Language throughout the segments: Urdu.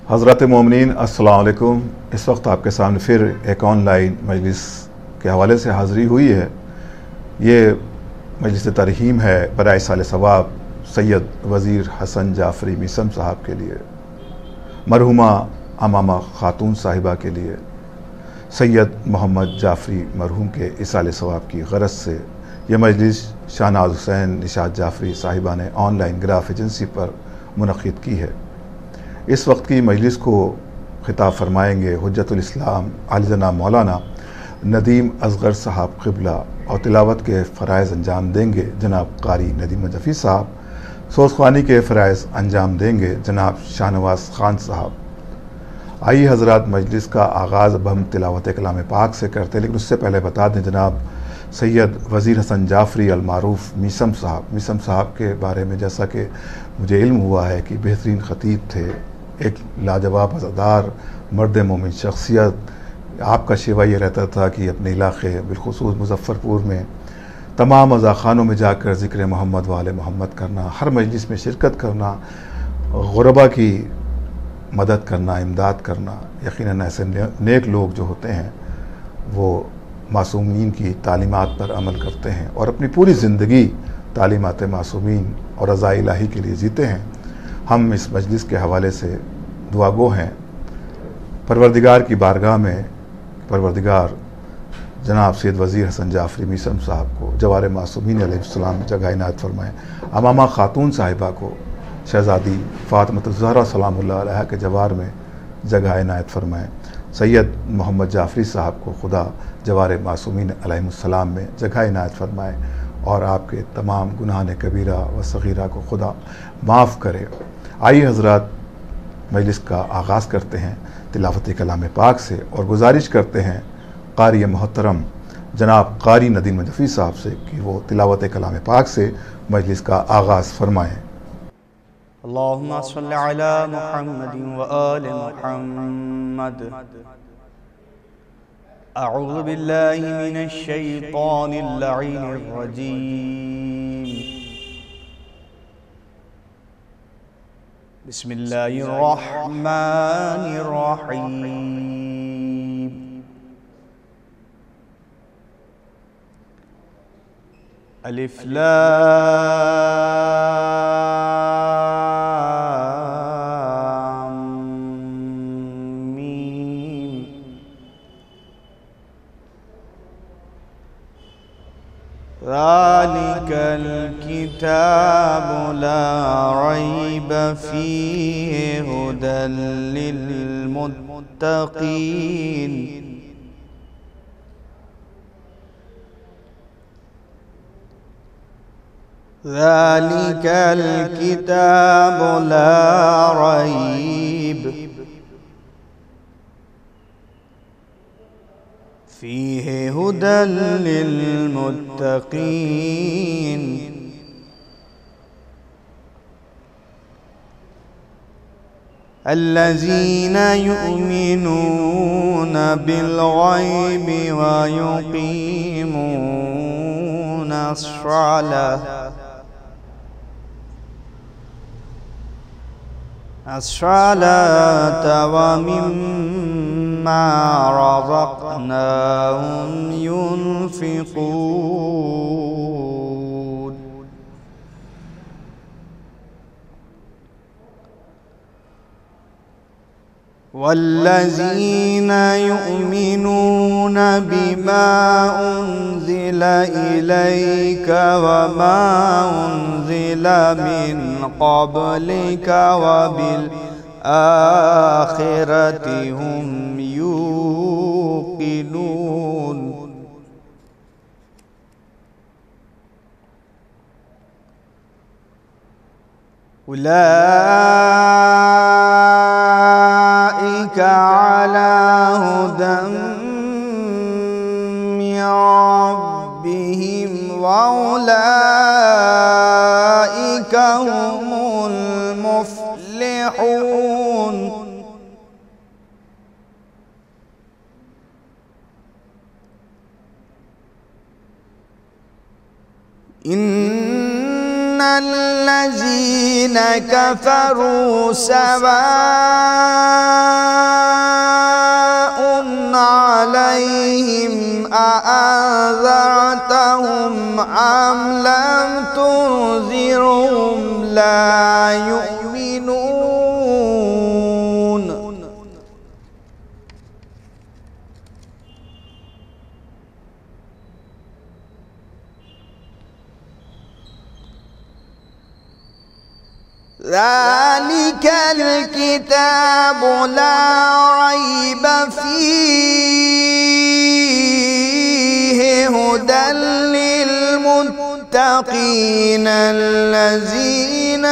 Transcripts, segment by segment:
حضرات مومنین السلام علیکم۔ اس وقت آپ کے سامنے پھر ایک آن لائن مجلس کے حوالے سے حاضری ہوئی ہے۔ یہ مجلس ترحیم ہے برائے سال ثواب سید وزیر حسن جعفری میثم صاحب کے لیے، مرحومہ امامہ خاتون صاحبہ کے لیے، سید محمد جعفری مرحوم کے ایصال ثواب کی غرض سے یہ مجلس شاہناز حسین نشاط جعفری صاحبہ نے آن لائن گراف ایجنسی پر منعقد کی ہے۔ اس وقت کی مجلس کو خطاب فرمائیں گے حجت الاسلام عالی جناب مولانا ندیم اصغر صاحب قبلہ، اور تلاوت کے فرائض انجام دیں گے جناب قاری ندیم نجفی صاحب۔ سوزخوانی کے فرائض انجام دیں گے جناب شاہنواز خان صاحب۔ آئیے حضرات، مجلس کا آغاز اب ہم تلاوت کلام پاک سے کرتے ہیں، لیکن اس سے پہلے بتا دیں جناب سید وزیر حسن جعفری المعروف میثم صاحب کے بارے میں جیسا کہ مجھے علم ہوا ہے کہ بہترین خطیب تھے، ایک لاجواب عزادار مرد مومن شخصیت۔ آپ کا شیوہ یہ رہتا تھا کہ اپنے علاقے بالخصوص مظفر پور میں تمام عزاخانوں میں جا کر ذکر محمد وآل محمد کرنا، ہر مجلس میں شرکت کرنا، غربا کی مدد کرنا، امداد کرنا۔ یقیناً ایسے نیک لوگ جو ہوتے ہیں وہ معصومین کی تعلیمات پر عمل کرتے ہیں اور اپنی پوری زندگی تعلیمات معصومین اور رضا الہی کے لیے جیتے ہیں۔ ہم اس مجلس کے حوالے سے دعا گو ہیں پروردگار کی بارگاہ میں، پروردگار جناب سید وزیر حسن جعفری میثم صاحب کو جوار معصومین علیہ السلام جگہ عنایت فرمائیں، امامہ خاتون صاحبہ کو شہزادی فاطمۃ الزہرا سلام اللہ علیہ کے جوار میں جگہ عنایت فرمائیں، سید محمد جعفری صاحب کو خدا جوار معصومین علیہ السلام میں جگہ عنایت فرمائے، اور آپ کے تمام گناہان کبیرہ و صغیرہ کو خدا معاف کرے۔ آئیے حضرات، مجلس کا آغاز کرتے ہیں تلاوت کلام پاک سے، اور گزارش کرتے ہیں قاری محترم جناب قاری ندیم نجفی صاحب سے کہ وہ تلاوت کلام پاک سے مجلس کا آغاز فرمائیں۔ اللہم صلی علی محمد و آل محمد۔ اعوذ باللہ من الشیطان اللعین الرجیم۔ بسم اللہ الرحمن الرحیم۔ الف لام میم۔ ذالک الکتاب لا ریب فیہ ھدی للمتقین۔ ذالک الکتاب لا ریب فیہ ھدی للمتقین۔ الذین یؤمنون بالغیب ویقیمون الصلاة ومما رزقناهم ينفقون۔ والذین یؤمنون بما انزل الیک وما انزل من قبلک وبالآخرۃ هم یوقنون۔ اولئک علی ھدی من ربہم واولئک هم المفلحون۔ ان الذين كفروا سواء عليهم أأنذرتهم أم لم تنذرهم لا يؤمنون. ذلك الكتاب لا ريب فيه هدى للمتقين الذين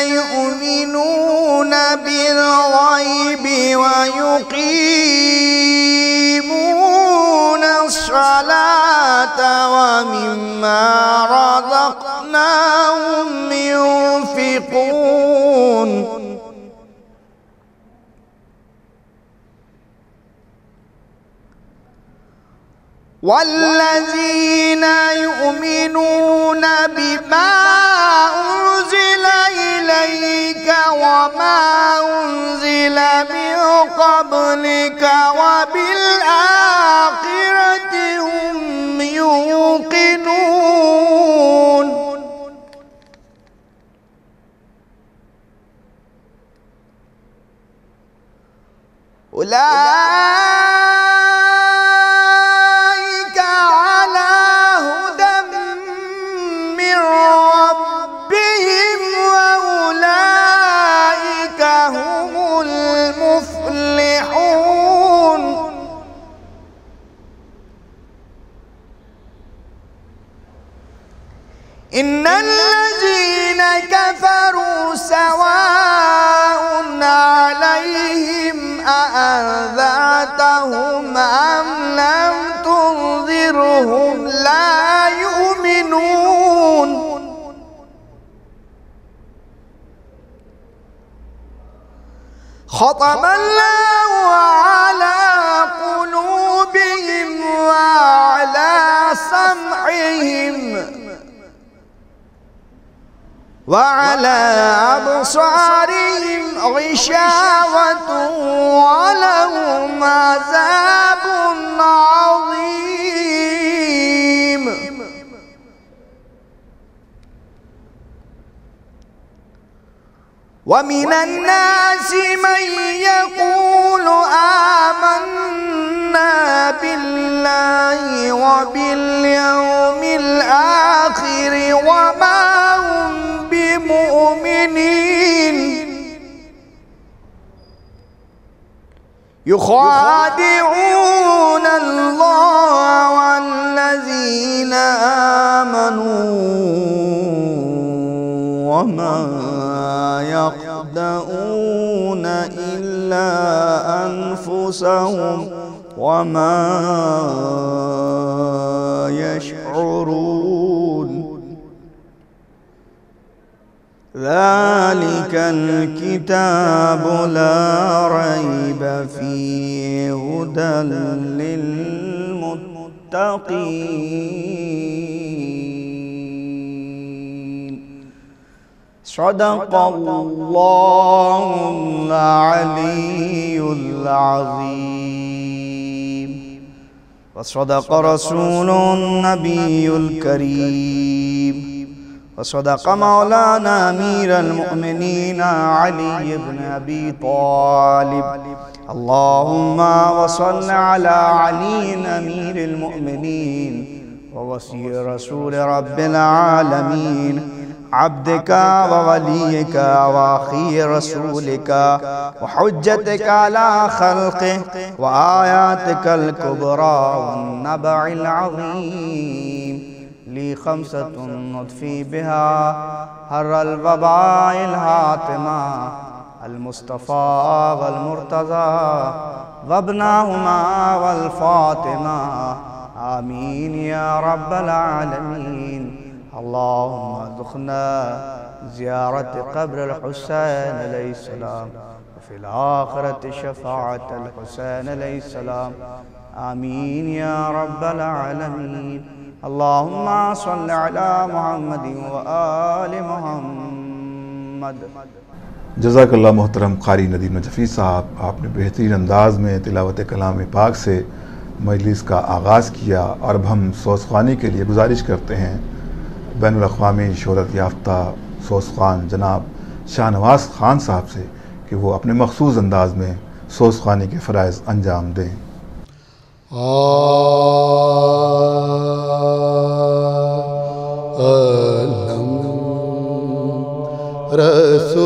يؤمنون بالغيب ويقيمون الصلاة ومما رزقناهم ينفقون. والذين يؤمنون بما أنزل إليك وما أنزل من قبلك وبالآخرة هم يوقنون. أولئك على هدى من ربهم وأولئك هم المفلحون. إن الذين كفروا سواء عليهم أأنذرتهم أم لم تنذرهم لا يؤمنون. ختم الله على قلوبهم وعلى سمعهم وعلى أبصارهم غشاوة ولهم عذاب عظيم. ومن الناس من يقول آمنا بالله وباليوم الآخر وما هم بمؤمنين يخادعون الله والذين آمنوا وما يخدعون إلا أنفسهم وما يشعرون. ذلك الكتاب لا ريب فيه هدى للمتقين. صدق الله العلي العظيم وصدق رسول النبي الكريم وصدق مولانا أمير المؤمنين علي بن أبي طالب. اللهم وصل على علي أمير المؤمنين ووصي رسول رب العالمين عبدك ووليك وأخي رسولك وحجتك على خلقه وآياتك الكبرى والنبع العظيم. لي خمسة نطفي بها هر الوباء الهاتمة المصطفى والمرتضى وابناهما والفاطمة آمين يا رب العالمين. اللهم ارزقنا زيارة قبر الحسين عليه السلام وفي الآخرة شفاعة الحسين عليه السلام آمين يا رب العالمين اللهم صل على محمد وآل محمد. جزاک اللہ محترم قاری ندیم نجفی صاحب، آپ نے بہترین انداز میں تلاوت کلام پاک سے مجلس کا آغاز کیا، اور اب ہم سوزخوانی کے لیے گزارش کرتے ہیں بین الاقوامی شہرت یافتہ سوزخوان جناب شاہ نواز خان صاحب سے کہ وہ اپنے مخصوص انداز میں سوزخوانی کے فرائض انجام دیں. رسول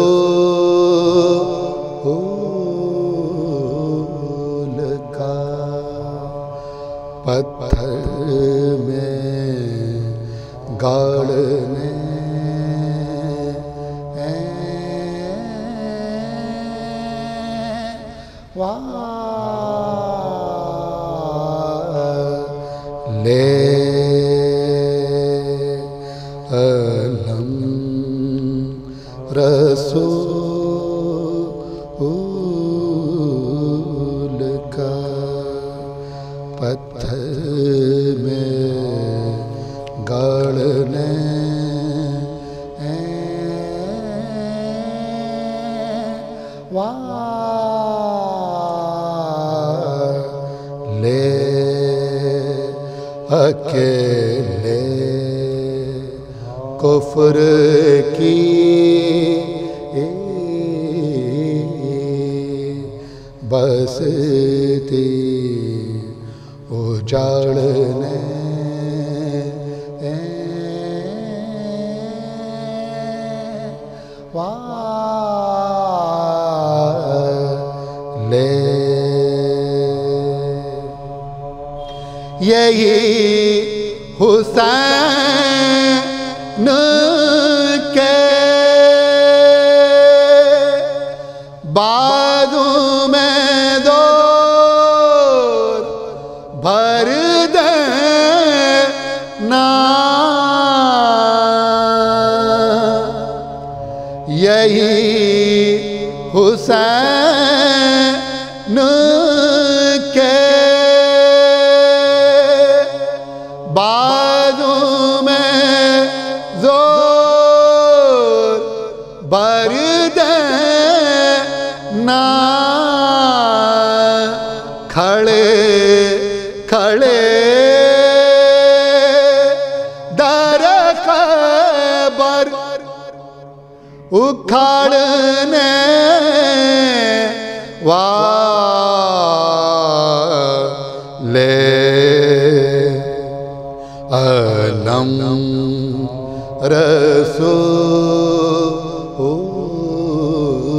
کا پتھر میں گاڑنے لے علم رسول کا پتھر میں گاڑنے لے اکیلے کفر کی بستی اجاڑنے لے یہی حسین کے بازو میں دور بھر دینا یہی حسین کے بازو میں زور بھر دینا کھڑے کھڑے در خیبر اکھاڑنے والے علم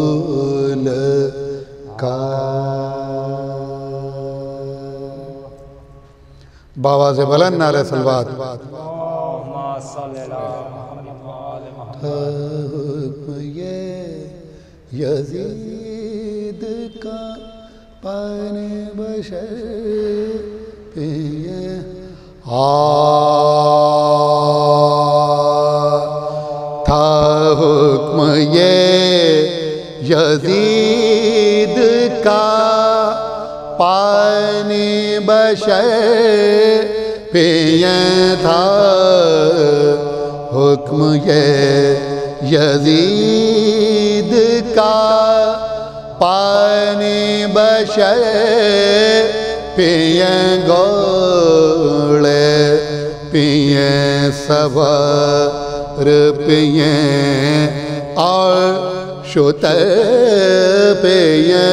رسول کا. باواز بلند نعرہ صلوات. یزید کا پان بشر پیے تھا حکم یہ یزید کا پانی بشر پیے تھا حکم یہ یزید کا پانی بشر پیے گوڑے پیے سوار پیے اور شتر پیے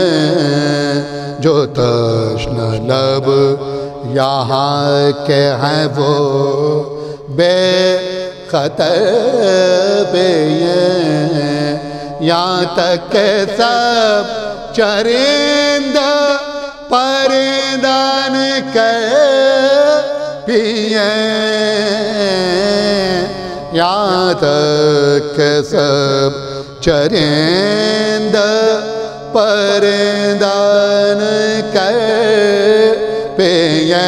جو تشن لب یہاں کے ہیں وہ بے خطر پیے یہاں تک کہ سب چرندہ پرندان کے پیے یہاں تک کہ سب چرندہ پرندان کے پیے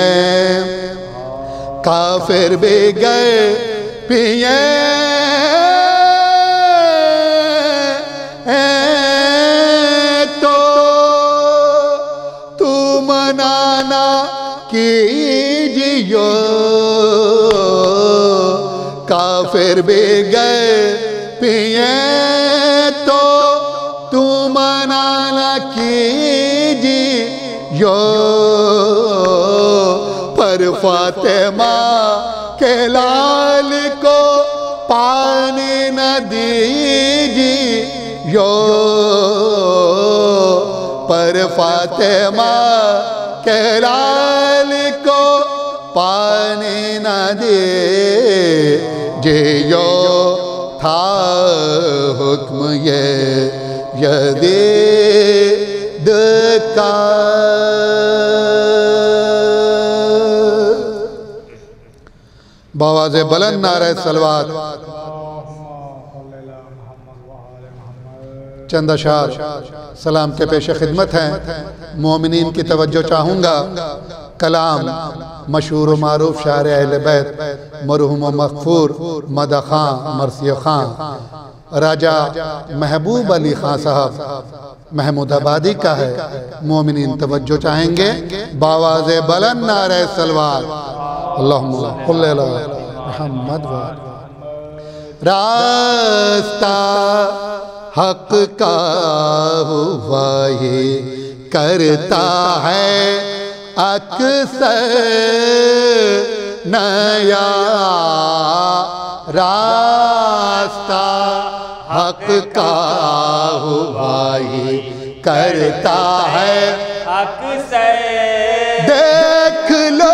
کافر بھی گئے پیے کیجیو کافر بھی گئے پیے تو تم منع نہ کیجیو پر فاطمہ کے لال کو پانی نہ دیجیو پر فاطمہ کے لال کو پانی نہ دیجیو تھا حکم یزید کا بآواز بلند نعرہ صلوات چند اشعار سلام کے پیش خدمت ہیں مومنین کی توجہ چاہوں گا کلام مشہور و معروف شاعر اہل بیت مرحوم و مغفور مدح خان مرثیہ خان راجہ محبوب علی خان صاحب محمود آبادی کا ہے مومنین توجہ چاہیں گے بآواز بلند نعرہ صلوات اللہم صل علی محمد راستہ حق کا ہوا ہی کرتا ہے اکثر نیا راستہ حق کا ہوا ہی کرتا ہے اکثر دیکھ لو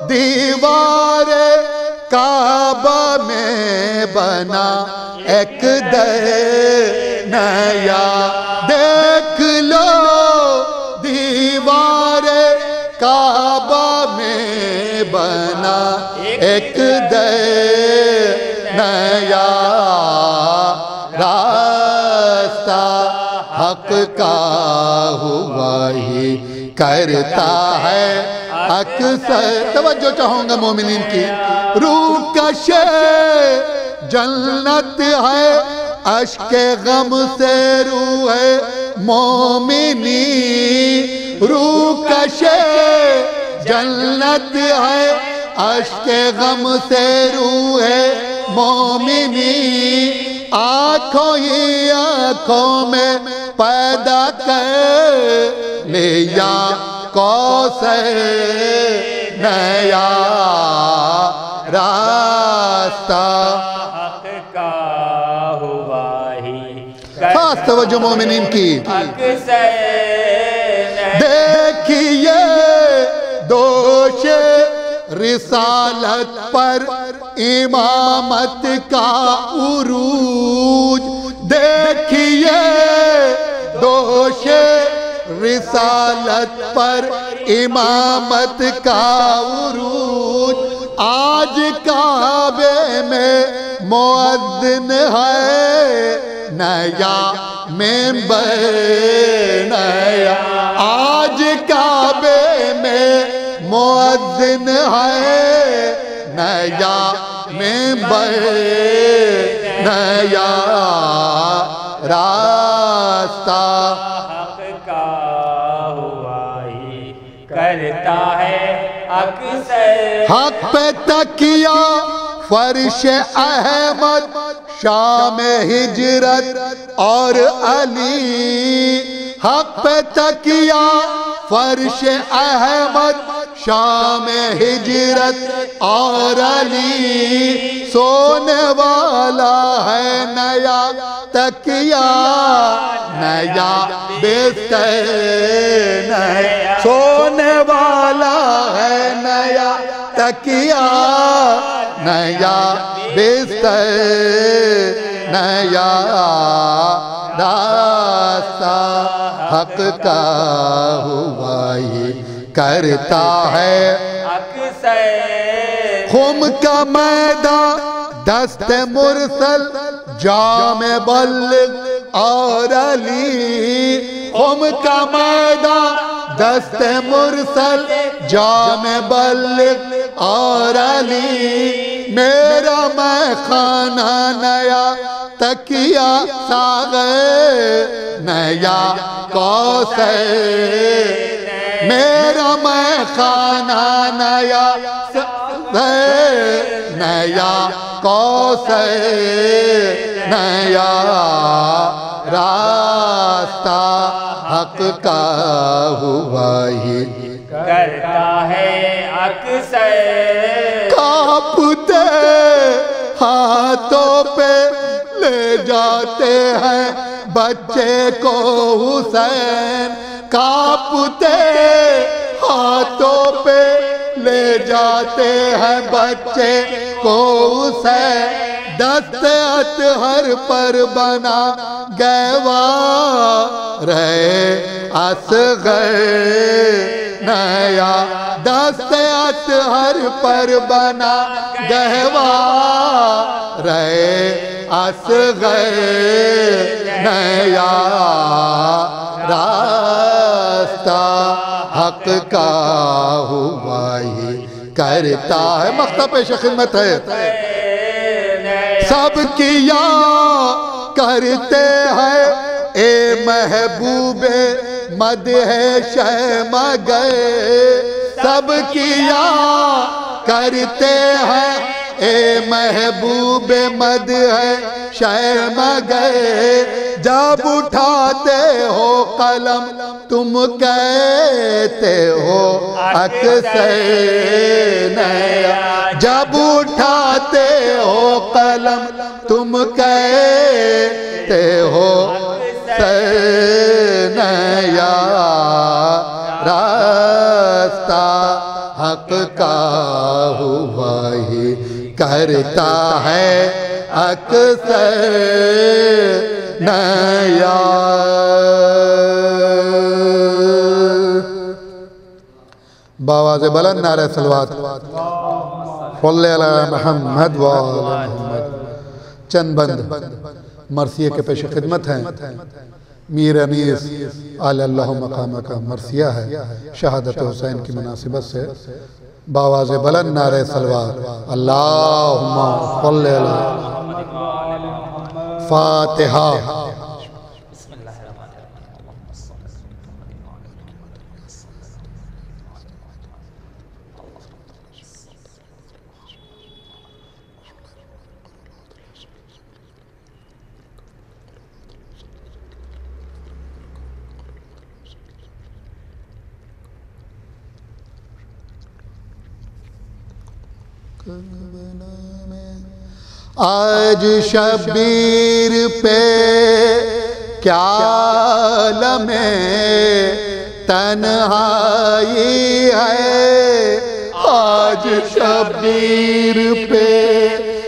دیوار کعبہ میں بنا ایک در نیا دیکھ لو دیوار کعبہ میں بنا ایک در نیا راستہ حق کا ہوا ہی کرتا ہے اکثر توجہ چاہوں گا مومنین کی روح کش جنت ہے اشک غم سے روح مومنی روح کش جنت ہے اشک غم سے روح مومنی آنکھوں ہی آنکھوں میں پیدا کر لیا کوثر نیا راستہ حق کا ہوا ہی خاص توجہ مومنین کی اکثر دیکھیے دوش رسالت پر امامت کا عروج دیکھیے دوش رسالت پر امامت کا عروج آج کعبے میں مؤذن ہے نیا منبر نیا آج کعبے میں مؤذن ہے نیا منبر نیا راستہ کرتا ہے اکثر حق پہ تکیہ فرش احمد شام ہجرت اور علی حق پہ تکیہ فرش احمد شام ہجرت اور علی سونے والا ہے نیا تکیہ نیا بستر نیا سونے والا ہے نیا تکیہ نیا بستر نیا راستہ حق کا ہوا ہی کرتا ہے اکثر خم کا میدان دست مرسل جام بلغ اور علی خم کا میدان دست مرسل جام بلغ اور علی میرا میں خانہ نیا تکیہ ساغر نیا کوثر میرا میں خانہ نیا نیا کوثر نیا راستہ حق کا ہوا ہی کرتا ہے اکثر کانپتے ہاتھوں پہ لے جاتے ہیں بچے کو حسین کانپتے ہاتھوں پہ لے جاتے ہیں بچے کو حسین دست اطہر پر بنا گہوار اصغر نیا دست اطہر پر بنا گہوار اصغر نیا راستہ حق کا ہوا ہی کرتا ہے مقطع پیش خدمت ہے سب کیا کرتے ہیں اے محبوب مدح شمع گئے سب کیا کرتے ہیں اے محبوب مدح شمع گئے جب اٹھاتے ہو قلم تم کہتے ہو اکثر نیا جب اٹھاتے ہو قلم تم کہتے ہو نیا راستہ حق کا ہوا ہی کرتا ہے اکثر نیا باواز بلند نعرہ صلوات صلی علی محمد و آل محمد چند بند مرثیہ کے پیش خدمت ہیں میر انیس آل اللہ مقامہ کا مرثیہ ہے شہادت حسین کی مناسبت سے باواز بلند نعرہ صلوات اللہم صلی علی فاتحہ آج شبیر پہ کیا عالم تنہائی ہے آج شبیر پہ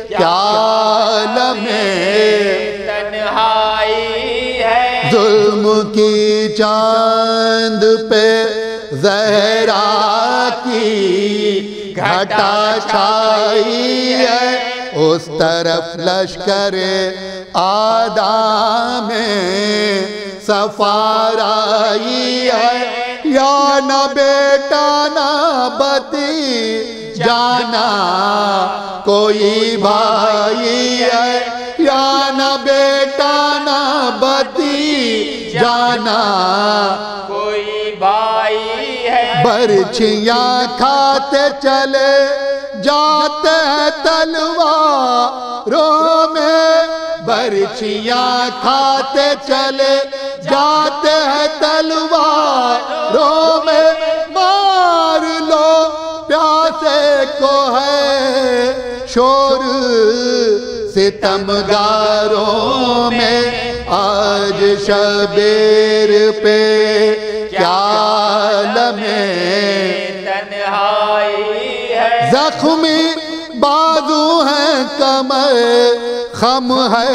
کیا عالم تنہائی ہے ظلم کی چاند پہ زہرا کی گھٹا چھائی ہے اس طرف لشکر آدم سفار آئی ہے یا نہ بیٹا نہ بتی جانا کوئی بھائی ہے یا نہ بیٹا نہ بتی جانا کوئی بھائی ہے برچھیاں کھاتے چلے جاتے ہیں تلواروں میں برچھیاں کھاتے چلے جاتے ہیں تلواروں میں مار لو پیاسے کو ہے شور ستمگاروں میں آج شبیر پہ کیا عالم تنہائی ہے زخمی بازو ہیں کمر خم ہے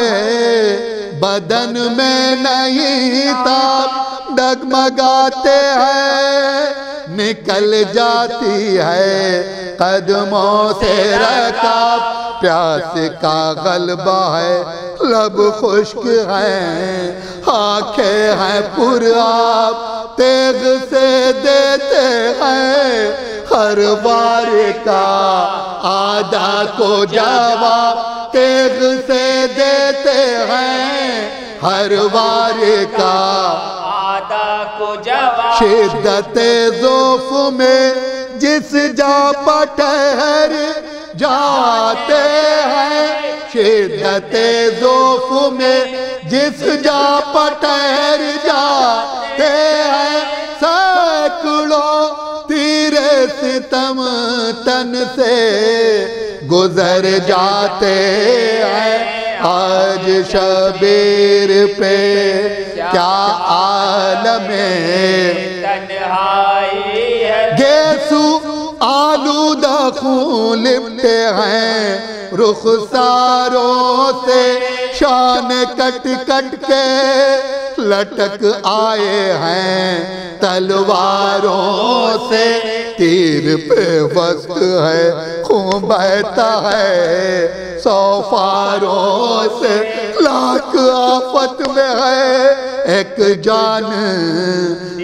بدن میں نہیں تاب ڈگمگاتے ہیں نکل جاتی ہے قدموں سے رکاب پیاس کا غلبہ ہے لب خشک ہیں آنکھیں ہیں پر آب تیغ سے دیتے ہیں ہر بار کا آدھا کو جواب تیغ سے دیتے ہیں ہر بار کا وعدہ کو جواب شدت ذوف میں جس جا پر ٹھہر جاتے ہیں، شدت ذوف میں جس جا پر ٹھہر جاتے ہیں، سینکڑوں تیر ستم تن سے گزر جاتے ہیں۔ آج شبیر پہ کیا عالم تنہائی ہے، گیسو آلودہ خون لپٹے ہیں رخساروں سے، شان کٹ کٹ کے لٹک آئے ہیں تلواروں سے، تیر پہ وقت ہے خون بہتا ہے 100 فاروں سے، لاکھ آفت میں ہے ایک جان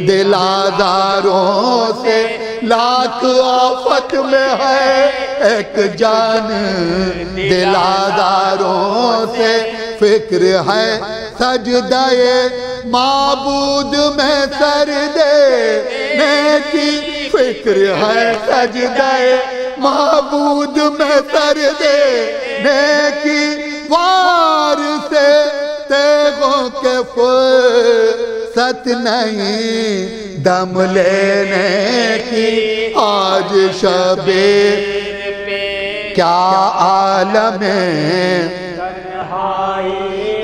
دل آزاروں سے، لاکھ آفت میں ہے ایک جان دل آزاروں سے، فکر ہے سجدہ معبود میں سر دینے کی، فکر ہے سجدہ معبود میں سر دینے کی، وار سے تیغوں کے فرصت نہیں دم لینے کی، آج شبیر کیا عالم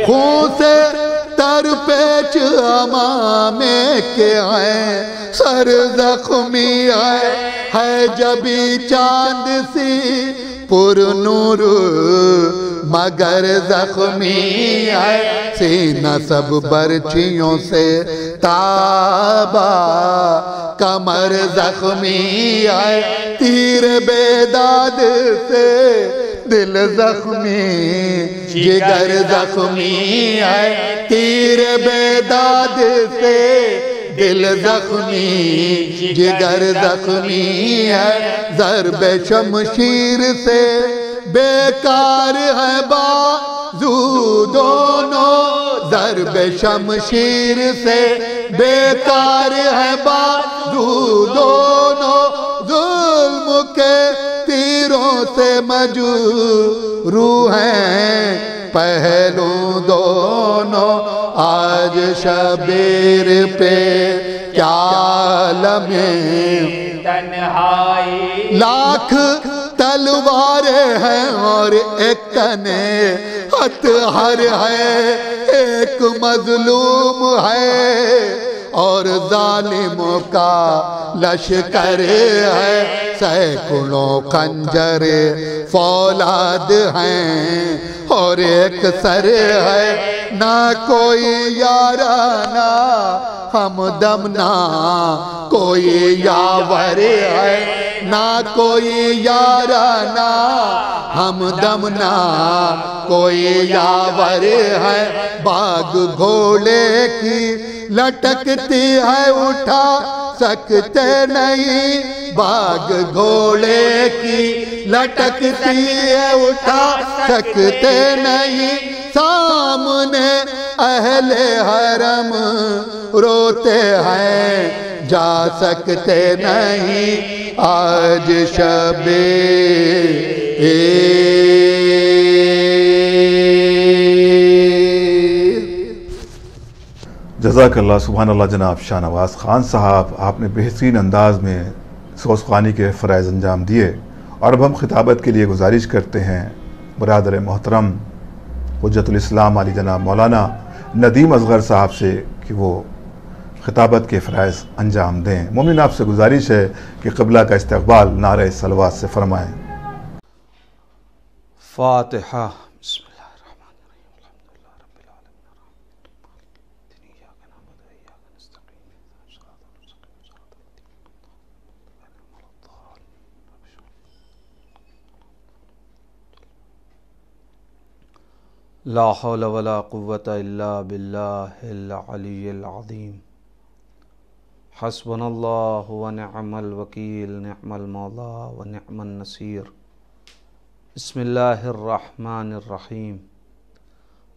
خون سے تر پیچ امامے کے ہیں، سر زخمی ہے جبھی چاند سی پر نور مگر زخمی ہے، سینہ سب برچیوں سے تابا کمر زخمی ہے، تیر بیداد سے دل زخمی جگر زخمی ہے، تیر بیداد سے دل زخمی جگر زخمی ہے، ضرب شمشیر سے بیکار ہے بازو دونوں، ضرب شمشیر سے بیکار ہے بازو دونوں، ظلم کے تیروں سے مجروح ہیں پہلو دونوں، آج شبیر پہ کیا عالم تنہائی، لاکھ تلواریں ہیں اور ایک تنے ہتھیار ہے، ایک مظلوم ہے اور ظالموں کا لشکر ہے، سینکڑوں خنجر فولاد ہیں اور ایک سر ہے، نہ کوئی یارانہ ہمدم نہ کوئی یاور ہے، نہ کوئی یارانہ ہمدم نہ کوئی یاور ہے، باغ گھوڑے کی لٹکتی ہے اٹھا سکتے نہیں، باغ گھوڑے کی لٹکتی ہے اٹھا سکتے نہیں، سامنے اہل حرم روتے ہیں جا سکتے نہیں، آج جزاک اللہ، سبحان اللہ جناب شاہ نواز خان صاحب، آپ نے بہترین انداز میں سوز خوانی کے فرائض انجام دیے، اور اب ہم خطابت کے لیے گزارش کرتے ہیں برادر محترم حجت الاسلام علی جناب مولانا ندیم اصغر صاحب سے کہ وہ خطابت کے فرائض انجام دیں۔ مومن آپ سے گزارش ہے کہ قبلہ کا استقبال نعرہ صلوات سے فرمائیں۔ فاتحہ۔ بسم اللہ الرحمن الرحیم، الحمدللہ رب العالمین، الرحمن الرحیم، ایاک نعبد و ایاک نستعین، اهدنا الصراط المستقیم، صراط الذین لا حول ولا قوة الا باللہ العلی العظیم، حسبنا اللہ ونعم الوکیل، نعم المولا ونعم النصیر۔ بسم اللہ الرحمن الرحیم،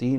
3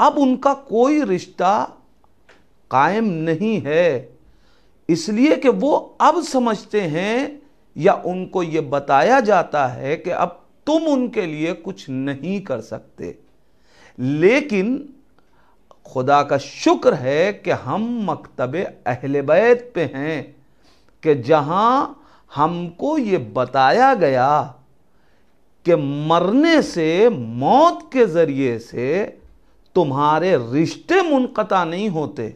اب ان کا کوئی رشتہ قائم نہیں ہے، اس لیے کہ وہ اب سمجھتے ہیں یا ان کو یہ بتایا جاتا ہے کہ اب تم ان کے لیے کچھ نہیں کر سکتے۔ لیکن خدا کا شکر ہے کہ ہم مکتب اہل بیت پہ ہیں کہ جہاں ہم کو یہ بتایا گیا کہ مرنے سے، موت کے ذریعے سے تمہارے رشتے منقطع نہیں ہوتے،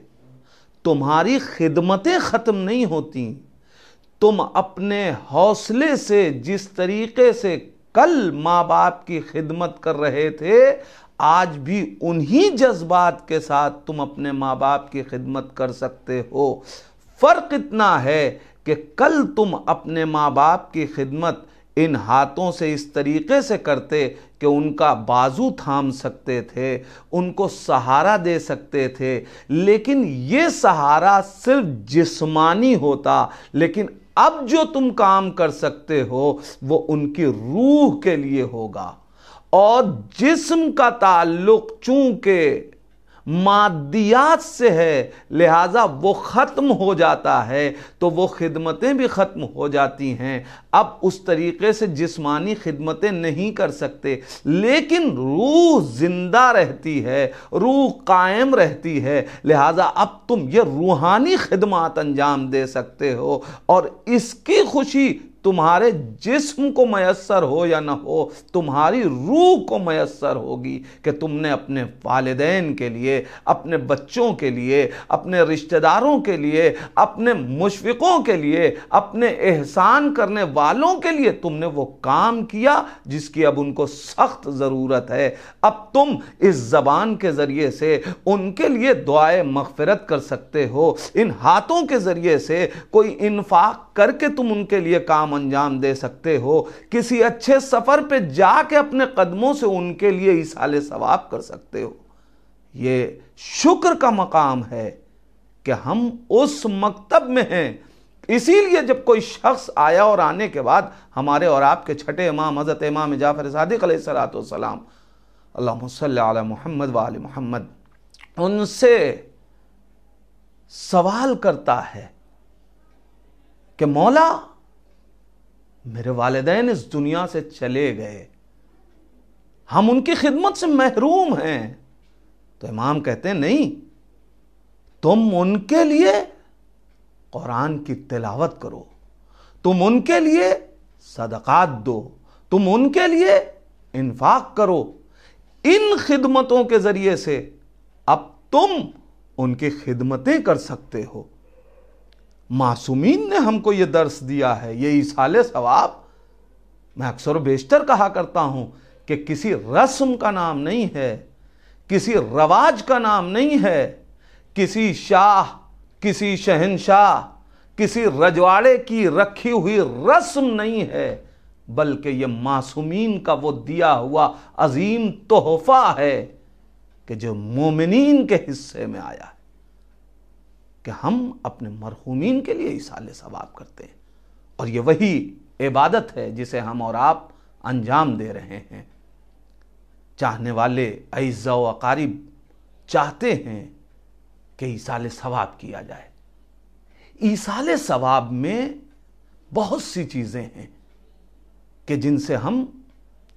تمہاری خدمتیں ختم نہیں ہوتی، تم اپنے حوصلے سے جس طریقے سے کل ماں باپ کی خدمت کر رہے تھے، آج بھی انہی جذبات کے ساتھ تم اپنے ماں باپ کی خدمت کر سکتے ہو۔ فرق اتنا ہے کہ کل تم اپنے ماں باپ کی خدمت ان ہاتھوں سے اس طریقے سے کرتے کہ ان کا بازو تھام سکتے تھے، ان کو سہارا دے سکتے تھے، لیکن یہ سہارا صرف جسمانی ہوتا، لیکن اب جو تم کام کر سکتے ہو وہ ان کی روح کے لیے ہوگا۔ اور جسم کا تعلق چونکہ مادیات سے ہے، لہٰذا وہ ختم ہو جاتا ہے تو وہ خدمتیں بھی ختم ہو جاتی ہیں، اب اس طریقے سے جسمانی خدمتیں نہیں کر سکتے، لیکن روح زندہ رہتی ہے، روح قائم رہتی ہے، لہٰذا اب تم یہ روحانی خدمات انجام دے سکتے ہو، اور اس کی خوشی تمہارے جسم کو میسر ہو یا نہ ہو، تمہاری روح کو میسر ہوگی کہ تم نے اپنے والدین کے لیے، اپنے بچوں کے لیے، اپنے رشتہ داروں کے لیے، اپنے مشفقوں کے لیے، اپنے احسان کرنے والوں کے لیے تم نے وہ کام کیا جس کی اب ان کو سخت ضرورت ہے۔ اب تم اس زبان کے ذریعے سے ان کے لیے دعائے مغفرت کر سکتے ہو، ان ہاتھوں کے ذریعے سے کوئی انفاق کر کے تم ان کے لیے کام انجام دے سکتے ہو، کسی اچھے سفر پہ جا کے اپنے قدموں سے ان کے لیے ایصال ثواب کر سکتے ہو۔ یہ شکر کا مقام ہے کہ ہم اس مکتب میں ہیں۔ اسی لیے جب کوئی شخص آیا اور آنے کے بعد ہمارے اور آپ کے چھٹے امام حضرت امام جعفر صادق علیہ السلام، اللہم صلی علی محمد وآل محمد، ان سے سوال کرتا ہے کہ مولا میرے والدین اس دنیا سے چلے گئے، ہم ان کی خدمت سے محروم ہیں، تو امام کہتے ہیں نہیں، تم ان کے لیے قرآن کی تلاوت کرو، تم ان کے لیے صدقات دو، تم ان کے لیے انفاق کرو، ان خدمتوں کے ذریعے سے اب تم ان کی خدمتیں کر سکتے ہو۔ معصومین نے ہم کو یہ درس دیا ہے، یہ ایصال ثواب۔ میں اکثر و بیشتر کہا کرتا ہوں کہ کسی رسم کا نام نہیں ہے، کسی رواج کا نام نہیں ہے، کسی شاہ، کسی شہنشاہ، کسی رجواڑے کی رکھی ہوئی رسم نہیں ہے، بلکہ یہ معصومین کا وہ دیا ہوا عظیم تحفہ ہے کہ جو مومنین کے حصے میں آیا ہے کہ ہم اپنے مرحومین کے لیے ایصال ثواب کرتے ہیں، اور یہ وہی عبادت ہے جسے ہم اور آپ انجام دے رہے ہیں۔ چاہنے والے اعزاء و اقارب چاہتے ہیں کہ ایصال ثواب کیا جائے۔ ایصال ثواب میں بہت سی چیزیں ہیں کہ جن سے ہم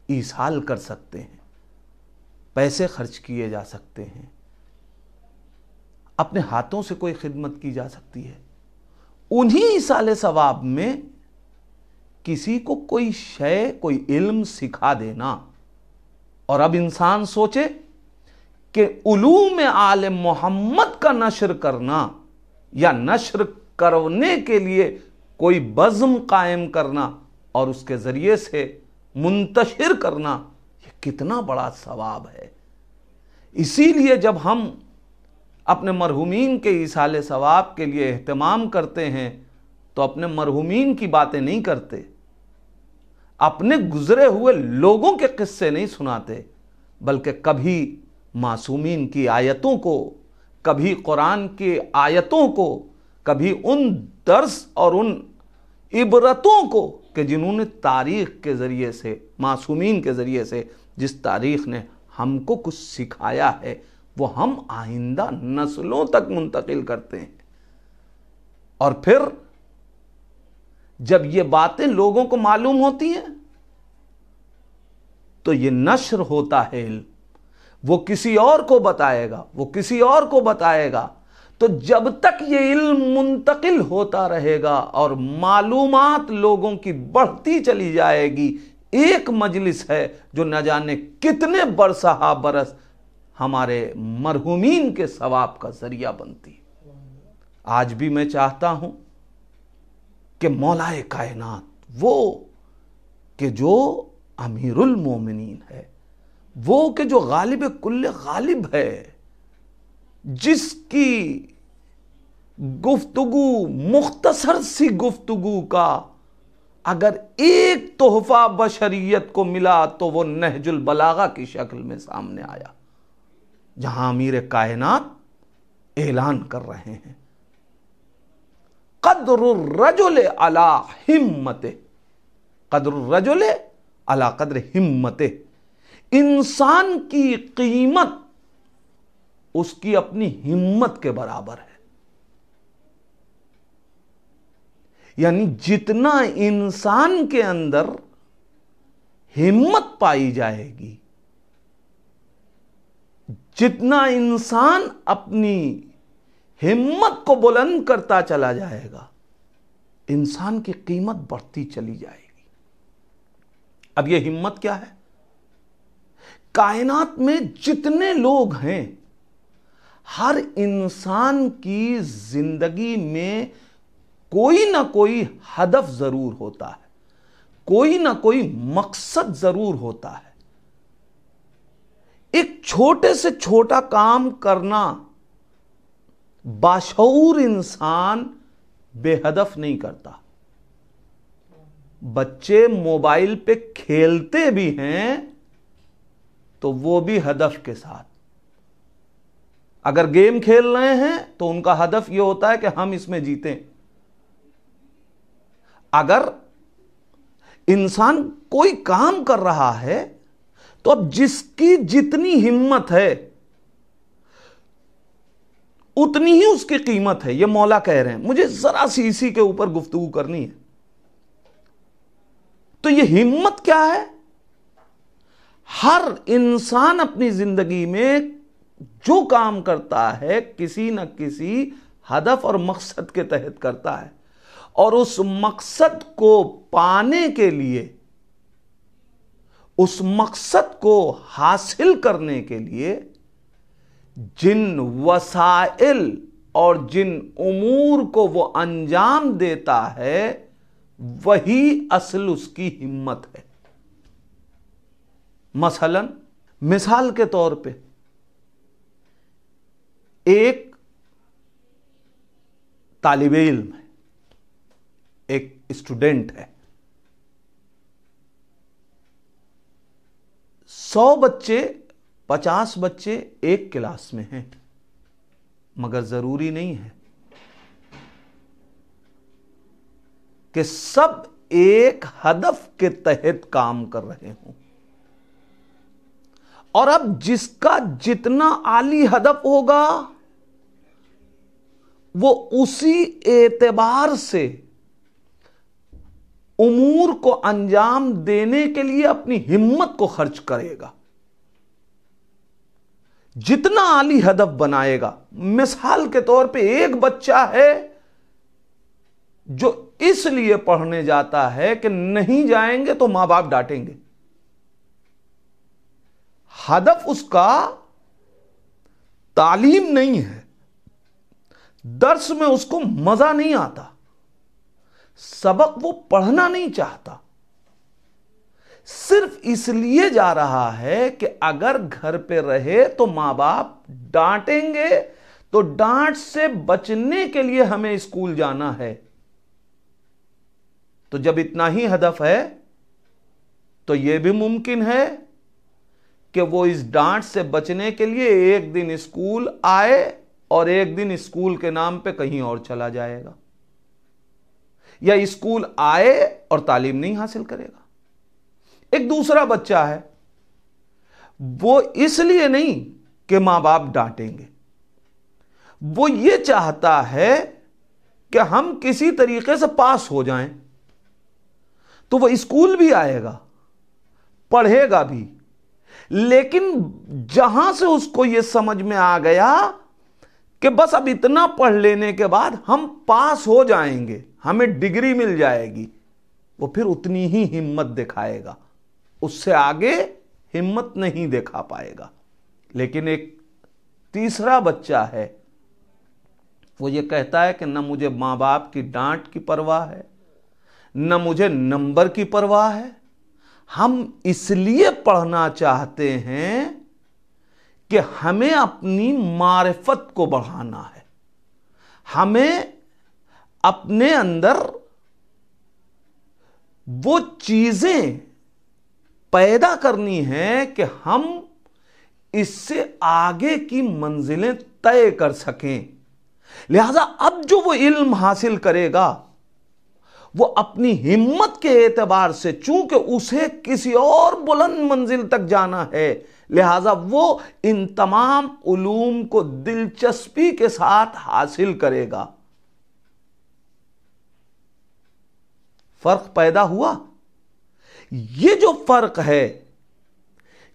ایصال کر سکتے ہیں، پیسے خرچ کیے جا سکتے ہیں، اپنے ہاتھوں سے کوئی خدمت کی جا سکتی ہے۔ انہی ایصال ثواب میں کسی کو کوئی شے، کوئی علم سکھا دینا، اور اب انسان سوچے کہ علوم آل محمد کا نشر کرنا یا نشر کرنے کے لیے کوئی بزم قائم کرنا اور اس کے ذریعے سے منتشر کرنا، یہ کتنا بڑا ثواب ہے۔ اسی لیے جب ہم اپنے مرحومین کے ایصال ثواب کے لیے اہتمام کرتے ہیں تو اپنے مرحومین کی باتیں نہیں کرتے، اپنے گزرے ہوئے لوگوں کے قصے نہیں سناتے، بلکہ کبھی معصومین کی آیتوں کو، کبھی قرآن کی آیتوں کو، کبھی ان درس اور ان عبرتوں کو کہ جنہوں نے تاریخ کے ذریعے سے، معصومین کے ذریعے سے جس تاریخ نے ہم کو کچھ سکھایا ہے، وہ ہم آئندہ نسلوں تک منتقل کرتے ہیں، اور پھر جب یہ باتیں لوگوں کو معلوم ہوتی ہیں تو یہ نشر ہوتا ہے علم، وہ کسی اور کو بتائے گا، وہ کسی اور کو بتائے گا، تو جب تک یہ علم منتقل ہوتا رہے گا اور معلومات لوگوں کی بڑھتی چلی جائے گی، ایک مجلس ہے جو نہ جانے کتنے برسہ برس ہمارے مرحومین کے ثواب کا ذریعہ بنتی ہے۔ آج بھی میں چاہتا ہوں کہ مولا کائنات، وہ کہ جو امیر المومنین ہے، وہ کہ جو غالب کل غالب ہے، جس کی گفتگو، مختصر سی گفتگو کا اگر ایک تحفہ بشریت کو ملا تو وہ نہج البلاغہ کی شکل میں سامنے آیا، جہاں امیر کائنات اعلان کر رہے ہیں قدر الرجل علی ہمتہ، قدر الرجل علی قدر ہمتہ، انسان کی قیمت اس کی اپنی ہمت کے برابر ہے۔ یعنی جتنا انسان کے اندر ہمت پائی جائے گی، جتنا انسان اپنی ہمت کو بلند کرتا چلا جائے گا، انسان کی قیمت بڑھتی چلی جائے گی۔ اب یہ ہمت کیا ہے؟ کائنات میں جتنے لوگ ہیں، ہر انسان کی زندگی میں کوئی نہ کوئی ہدف ضرور ہوتا ہے، کوئی نہ کوئی مقصد ضرور ہوتا ہے۔ ایک چھوٹے سے چھوٹا کام کرنا باشعور انسان بے ہدف نہیں کرتا۔ بچے موبائل پہ کھیلتے بھی ہیں تو وہ بھی ہدف کے ساتھ۔ اگر گیم کھیل رہے ہیں تو ان کا ہدف یہ ہوتا ہے کہ ہم اس میں جیتیں۔ اگر انسان کوئی کام کر رہا ہے تو اب جس کی جتنی ہمت ہے اتنی ہی اس کی قیمت ہے، یہ مولا کہہ رہے ہیں۔ مجھے ذرا سی اسی کے اوپر گفتگو کرنی ہے۔ تو یہ ہمت کیا ہے؟ ہر انسان اپنی زندگی میں جو کام کرتا ہے کسی نہ کسی ہدف اور مقصد کے تحت کرتا ہے، اور اس مقصد کو پانے کے لیے، اس مقصد کو حاصل کرنے کے لیے جن وسائل اور جن امور کو وہ انجام دیتا ہے، وہی اصل اس کی ہمت ہے۔ مثال کے طور پہ ایک طالب علم ہے، ایک اسٹوڈنٹ ہے، 100 بچے 50 بچے ایک کلاس میں ہیں، مگر ضروری نہیں ہے کہ سب ایک ہدف کے تحت کام کر رہے ہوں۔ اور اب جس کا جتنا عالی ہدف ہوگا وہ اسی اعتبار سے امور کو انجام دینے کے لیے اپنی ہمت کو خرچ کرے گا۔ جتنا عالی ہدف بنائے گا، مثال کے طور پہ ایک بچہ ہے جو اس لیے پڑھنے جاتا ہے کہ نہیں جائیں گے تو ماں باپ ڈانٹیں گے۔ ہدف اس کا تعلیم نہیں ہے، درس میں اس کو مزہ نہیں آتا، سبق وہ پڑھنا نہیں چاہتا، صرف اس لیے جا رہا ہے کہ اگر گھر پہ رہے تو ماں باپ ڈانٹیں گے، تو ڈانٹ سے بچنے کے لیے ہمیں اسکول جانا ہے۔ تو جب اتنا ہی ہدف ہے تو یہ بھی ممکن ہے کہ وہ اس ڈانٹ سے بچنے کے لیے ایک دن اسکول آئے اور ایک دن اسکول کے نام پہ کہیں اور چلا جائے گا، یا اسکول آئے اور تعلیم نہیں حاصل کرے گا۔ ایک دوسرا بچہ ہے، وہ اس لیے نہیں کہ ماں باپ ڈانٹیں گے، وہ یہ چاہتا ہے کہ ہم کسی طریقے سے پاس ہو جائیں، تو وہ اسکول بھی آئے گا، پڑھے گا بھی، لیکن جہاں سے اس کو یہ سمجھ میں آ گیا کہ بس اب اتنا پڑھ لینے کے بعد ہم پاس ہو جائیں گے، ہمیں ڈگری مل جائے گی، وہ پھر اتنی ہی ہمت دکھائے گا، اس سے آگے ہمت نہیں دکھا پائے گا۔ لیکن ایک تیسرا بچہ ہے، وہ یہ کہتا ہے کہ نہ مجھے ماں باپ کی ڈانٹ کی پرواہ ہے، نہ مجھے نمبر کی پرواہ ہے، ہم اس لیے پڑھنا چاہتے ہیں کہ ہمیں اپنی معرفت کو بڑھانا ہے، ہمیں اپنے اندر وہ چیزیں پیدا کرنی ہیں کہ ہم اس سے آگے کی منزلیں طے کر سکیں۔ لہذا اب جو وہ علم حاصل کرے گا وہ اپنی ہمت کے اعتبار سے، چونکہ اسے کسی اور بلند منزل تک جانا ہے، لہذا وہ ان تمام علوم کو دلچسپی کے ساتھ حاصل کرے گا۔ فرق پیدا ہوا؟ یہ جو فرق ہے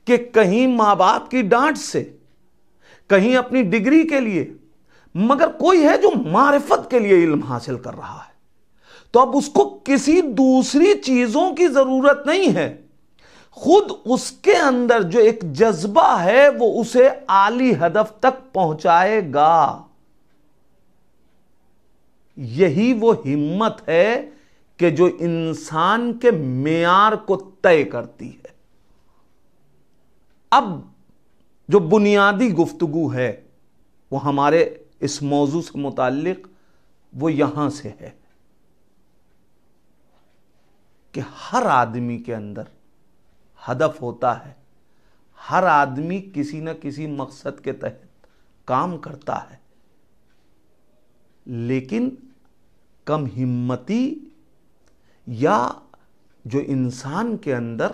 کہ کہیں ماں باپ کی ڈانٹ سے، کہیں اپنی ڈگری کے لیے، مگر کوئی ہے جو معرفت کے لیے علم حاصل کر رہا ہے، تو اب اس کو کسی دوسری چیزوں کی ضرورت نہیں ہے، خود اس کے اندر جو ایک جذبہ ہے وہ اسے اعلی ہدف تک پہنچائے گا۔ یہی وہ ہمت ہے کہ جو انسان کے معیار کو طے کرتی ہے۔ اب جو بنیادی گفتگو ہے وہ ہمارے اس موضوع سے متعلق وہ یہاں سے ہے کہ ہر آدمی کے اندر ہدف ہوتا ہے، ہر آدمی کسی نہ کسی مقصد کے تحت کام کرتا ہے، لیکن کم ہمتی یا جو انسان کے اندر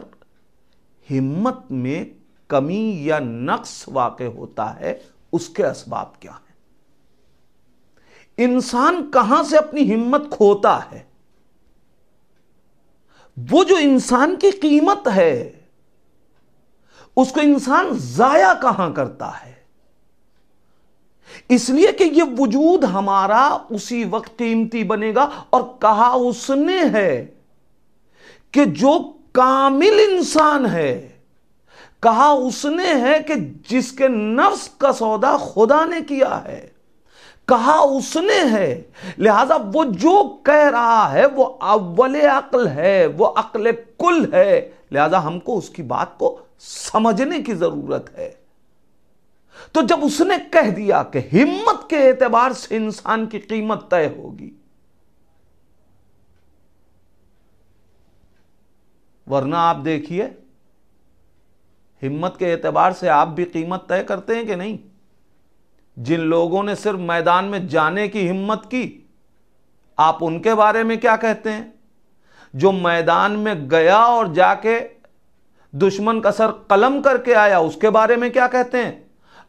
ہمت میں کمی یا نقص واقع ہوتا ہے، اس کے اسباب کیا ہیں؟ انسان کہاں سے اپنی ہمت کھوتا ہے؟ وہ جو انسان کی قیمت ہے اس کو انسان ضائع کہاں کرتا ہے؟ اس لیے کہ یہ وجود ہمارا اسی وقت قیمتی بنے گا، اور کہا اس نے ہے کہ جو کامل انسان ہے، کہا اس نے ہے کہ جس کے نفس کا سودا خدا نے کیا ہے، کہا اس نے ہے، لہذا وہ جو کہہ رہا ہے وہ اول عقل ہے، وہ عقل کل ہے، لہذا ہم کو اس کی بات کو سمجھنے کی ضرورت ہے۔ تو جب اس نے کہہ دیا کہ ہمت کے اعتبار سے انسان کی قیمت طے ہوگی، ورنہ آپ دیکھیے ہمت کے اعتبار سے آپ بھی قیمت طے کرتے ہیں کہ نہیں؟ جن لوگوں نے صرف میدان میں جانے کی ہمت کی، آپ ان کے بارے میں کیا کہتے ہیں؟ جو میدان میں گیا اور جا کے دشمن کا سر قلم کر کے آیا، اس کے بارے میں کیا کہتے ہیں؟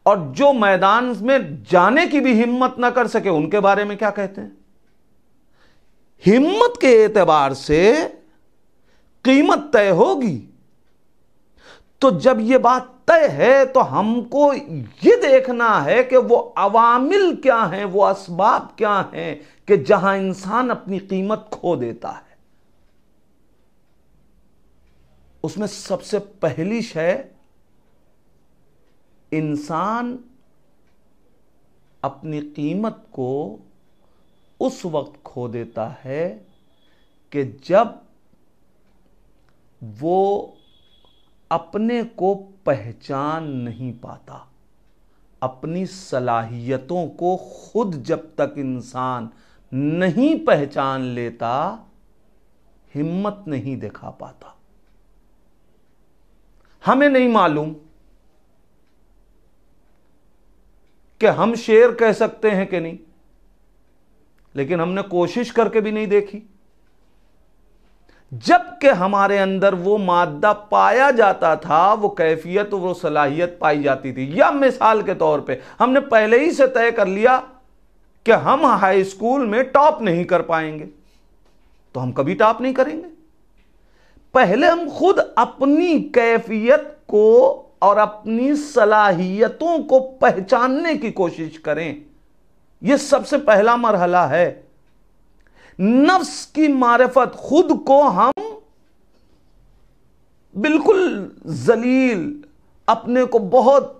اور جو میدان میں جانے کی بھی ہمت نہ کر سکے، ان کے بارے میں کیا کہتے ہیں؟ ہمت کے اعتبار سے قیمت طے ہوگی۔ تو جب یہ بات طے ہے تو ہم کو یہ دیکھنا ہے کہ وہ عوامل کیا ہیں، وہ اسباب کیا ہیں کہ جہاں انسان اپنی قیمت کھو دیتا ہے۔ اس میں سب سے پہلی شے، انسان اپنی قیمت کو اس وقت کھو دیتا ہے کہ جب وہ اپنے کو پہچان نہیں پاتا، اپنی صلاحیتوں کو خود جب تک انسان نہیں پہچان لیتا، ہمت نہیں دکھا پاتا۔ ہمیں نہیں معلوم کہ ہم شعر کہہ سکتے ہیں کہ نہیں، لیکن ہم نے کوشش کر کے بھی نہیں دیکھی۔ جب کہ ہمارے اندر وہ مادہ پایا جاتا تھا، وہ کیفیت وہ صلاحیت پائی جاتی تھی. یا مثال کے طور پہ ہم نے پہلے ہی سے طے کر لیا کہ ہم ہائی اسکول میں ٹاپ نہیں کر پائیں گے، تو ہم کبھی ٹاپ نہیں کریں گے. پہلے ہم خود اپنی کیفیت کو اور اپنی صلاحیتوں کو پہچاننے کی کوشش کریں. یہ سب سے پہلا مرحلہ ہے. نفس کی معرفت. خود کو ہم بالکل ذلیل، اپنے کو بہت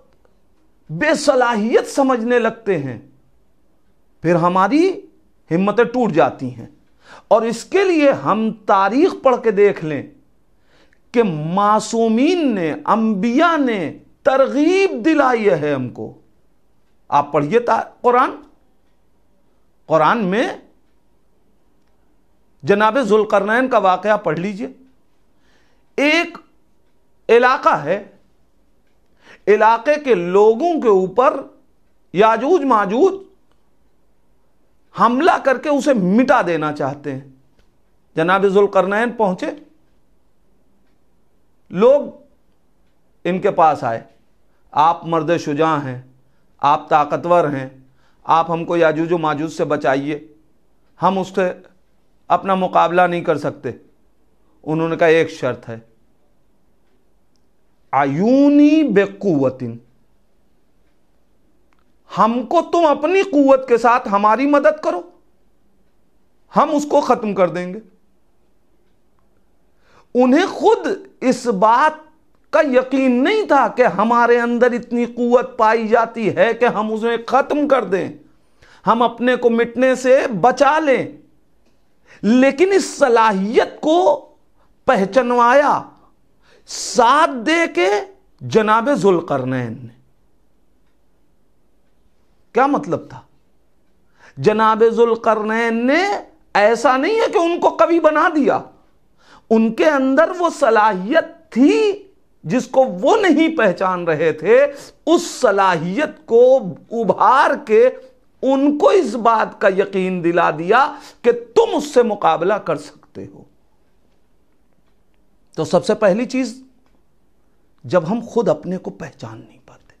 بے صلاحیت سمجھنے لگتے ہیں، پھر ہماری ہمتیں ٹوٹ جاتی ہیں. اور اس کے لیے ہم تاریخ پڑھ کے دیکھ لیں کہ معصومین نے، انبیاء نے ترغیب دلائی ہے ہم کو. آپ پڑھیے قرآن میں جناب ذوالقرنین کا واقعہ پڑھ لیجئے. ایک علاقہ ہے، علاقے کے لوگوں کے اوپر یاجوج ماجوج حملہ کر کے اسے مٹا دینا چاہتے ہیں. جناب ذوالقرنین پہنچے، لوگ ان کے پاس آئے، آپ مرد شجاع ہیں، آپ طاقتور ہیں، آپ ہم کو یاجوج و ماجوج سے بچائیے، ہم اس سے اپنا مقابلہ نہیں کر سکتے. انہوں نے کہا ایک شرط ہے، عیونی بقوت، ہم کو تم اپنی قوت کے ساتھ ہماری مدد کرو، ہم اس کو ختم کر دیں گے. انہیں خود اس بات کا یقین نہیں تھا کہ ہمارے اندر اتنی قوت پائی جاتی ہے کہ ہم اسے ختم کر دیں، ہم اپنے کو مٹنے سے بچا لیں. لیکن اس صلاحیت کو پہچنوایا ساتھ دے کے جناب ذوالقرنین نے. کیا مطلب تھا؟ جناب ذوالقرنین نے ایسا نہیں ہے کہ ان کو قوی بنا دیا، ان کے اندر وہ صلاحیت تھی جس کو وہ نہیں پہچان رہے تھے. اس صلاحیت کو ابھار کے ان کو اس بات کا یقین دلا دیا کہ تم اس سے مقابلہ کر سکتے ہو. تو سب سے پہلی چیز، جب ہم خود اپنے کو پہچان نہیں پاتے،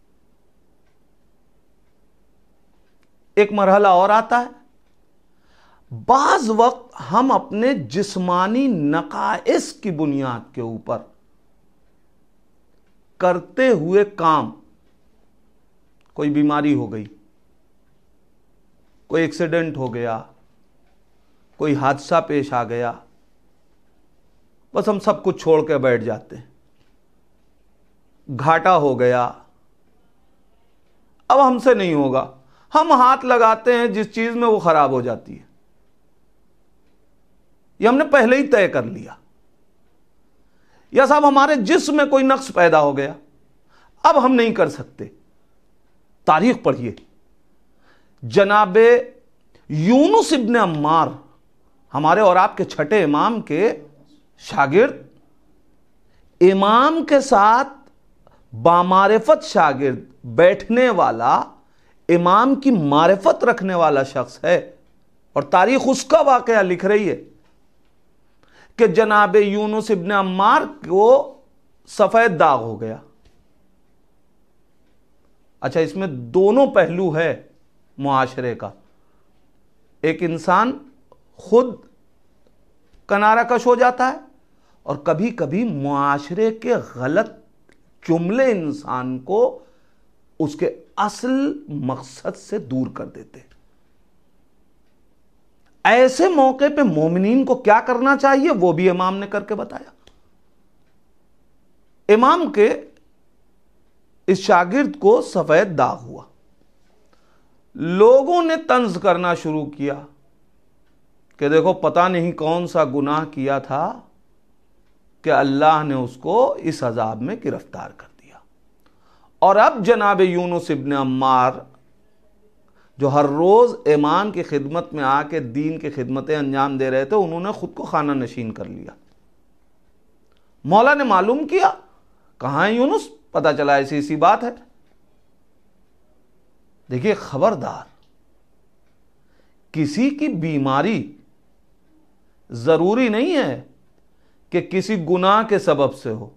ایک مرحلہ اور آتا ہے. بعض وقت ہم اپنے جسمانی نقائص کی بنیاد کے اوپر کرتے ہوئے کام، کوئی بیماری ہو گئی، کوئی ایکسیڈنٹ ہو گیا، کوئی حادثہ پیش آ گیا، بس ہم سب کچھ چھوڑ کے بیٹھ جاتے ہیں. گھاٹا ہو گیا، اب ہم سے نہیں ہوگا، ہم ہاتھ لگاتے ہیں جس چیز میں وہ خراب ہو جاتی ہے. یہ ہم نے پہلے ہی طے کر لیا. یا صاحب ہمارے جسم میں کوئی نقص پیدا ہو گیا، اب ہم نہیں کر سکتے. تاریخ پڑھیے، جناب یونس ابن عمار، ہمارے اور آپ کے چھٹے امام کے شاگرد، امام کے ساتھ بامعرفت شاگرد، بیٹھنے والا، امام کی معرفت رکھنے والا شخص ہے. اور تاریخ اس کا واقعہ لکھ رہی ہے کہ جناب یونس ابن عمار کو سفید داغ ہو گیا. اچھا، اس میں دونوں پہلو ہے معاشرے کا. ایک انسان خود کنارہ کش ہو جاتا ہے، اور کبھی کبھی معاشرے کے غلط جملے انسان کو اس کے اصل مقصد سے دور کر دیتے. ایسے موقع پہ مومنین کو کیا کرنا چاہیے وہ بھی امام نے کر کے بتایا. امام کے اس شاگرد کو سفید داغ ہوا، لوگوں نے طنز کرنا شروع کیا کہ دیکھو پتہ نہیں کون سا گناہ کیا تھا کہ اللہ نے اس کو اس عذاب میں گرفتار کر دیا. اور اب جناب یونس ابن عمار جو ہر روز ایمان کی خدمت میں آ کے دین کی خدمتیں انجام دے رہے تھے، انہوں نے خود کو خانہ نشین کر لیا. مولا نے معلوم کیا، کہاں ہے یونس؟ پتہ چلا ایسی بات ہے. دیکھیے، خبردار، کسی کی بیماری ضروری نہیں ہے کہ کسی گناہ کے سبب سے ہو.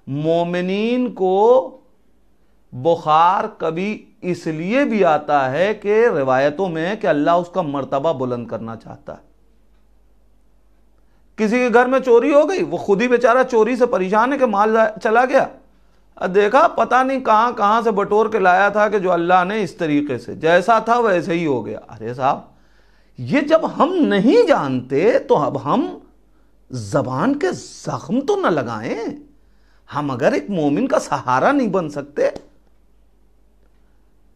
مومنین کو بخار کبھی اس لیے بھی آتا ہے کہ روایتوں میں کہ اللہ اس کا مرتبہ بلند کرنا چاہتا ہے. کسی کے گھر میں چوری ہو گئی, وہ خود ہی بیچارہ چوری سے پریشان ہے کہ مال چلا گیا, دیکھا پتہ نہیں کہاں کہاں سے بٹور کے لایا تھا کہ جو اللہ نے اس طریقے سے جیسا تھا ویسے ہی ہو گیا. ارے صاحب, یہ جب ہم نہیں جانتے تو اب ہم زبان کے زخم تو نہ لگائیں. ہم اگر ایک مومن کا سہارا نہیں بن سکتے.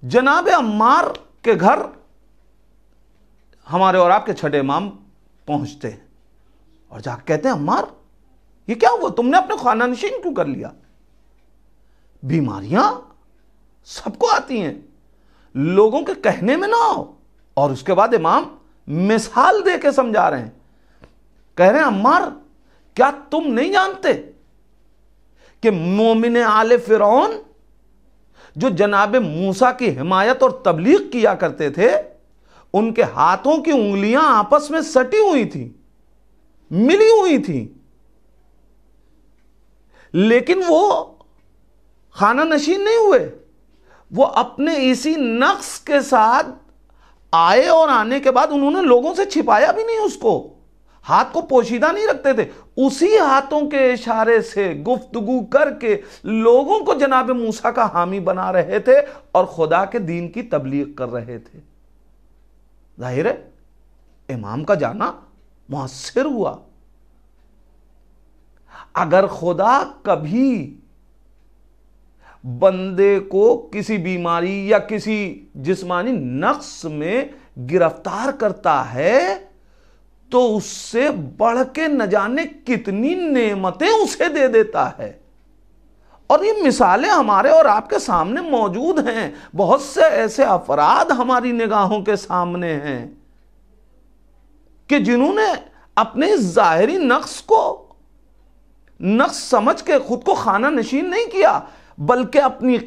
جناب عمار کے گھر ہمارے اور آپ کے چھٹے امام پہنچتے ہیں اور جا کے کہتے ہیں, عمار یہ کیا ہوا, تم نے اپنے خانہ نشین کیوں کر لیا؟ بیماریاں سب کو آتی ہیں, لوگوں کے کہنے میں نہ آؤ. اور اس کے بعد امام مثال دے کے سمجھا رہے ہیں, کہہ رہے ہیں عمار کیا تم نہیں جانتے کہ مومن آل فرعون جو جناب موسیٰ کی حمایت اور تبلیغ کیا کرتے تھے, ان کے ہاتھوں کی انگلیاں آپس میں سٹی ہوئی تھیں, ملی ہوئی تھیں, لیکن وہ خانہ نشین نہیں ہوئے. وہ اپنے اسی نقص کے ساتھ آئے اور آنے کے بعد انہوں نے لوگوں سے چھپایا بھی نہیں, اس کو ہاتھ کو پوشیدہ نہیں رکھتے تھے, اسی ہاتھوں کے اشارے سے گفتگو کر کے لوگوں کو جناب موسیٰ کا حامی بنا رہے تھے اور خدا کے دین کی تبلیغ کر رہے تھے. ظاہر ہے امام کا جانا مؤثر ہوا. اگر خدا کبھی بندے کو کسی بیماری یا کسی جسمانی نقص میں گرفتار کرتا ہے تو اس سے بڑھ کے نہ جانے کتنی نعمتیں اسے دے دیتا ہے. اور یہ مثالیں ہمارے اور آپ کے سامنے موجود ہیں. بہت سے ایسے افراد ہماری نگاہوں کے سامنے ہیں کہ جنہوں نے اپنے ظاہری نقص کو نقص سمجھ کے خود کو خانہ نشین نہیں کیا, بلکہ اپنی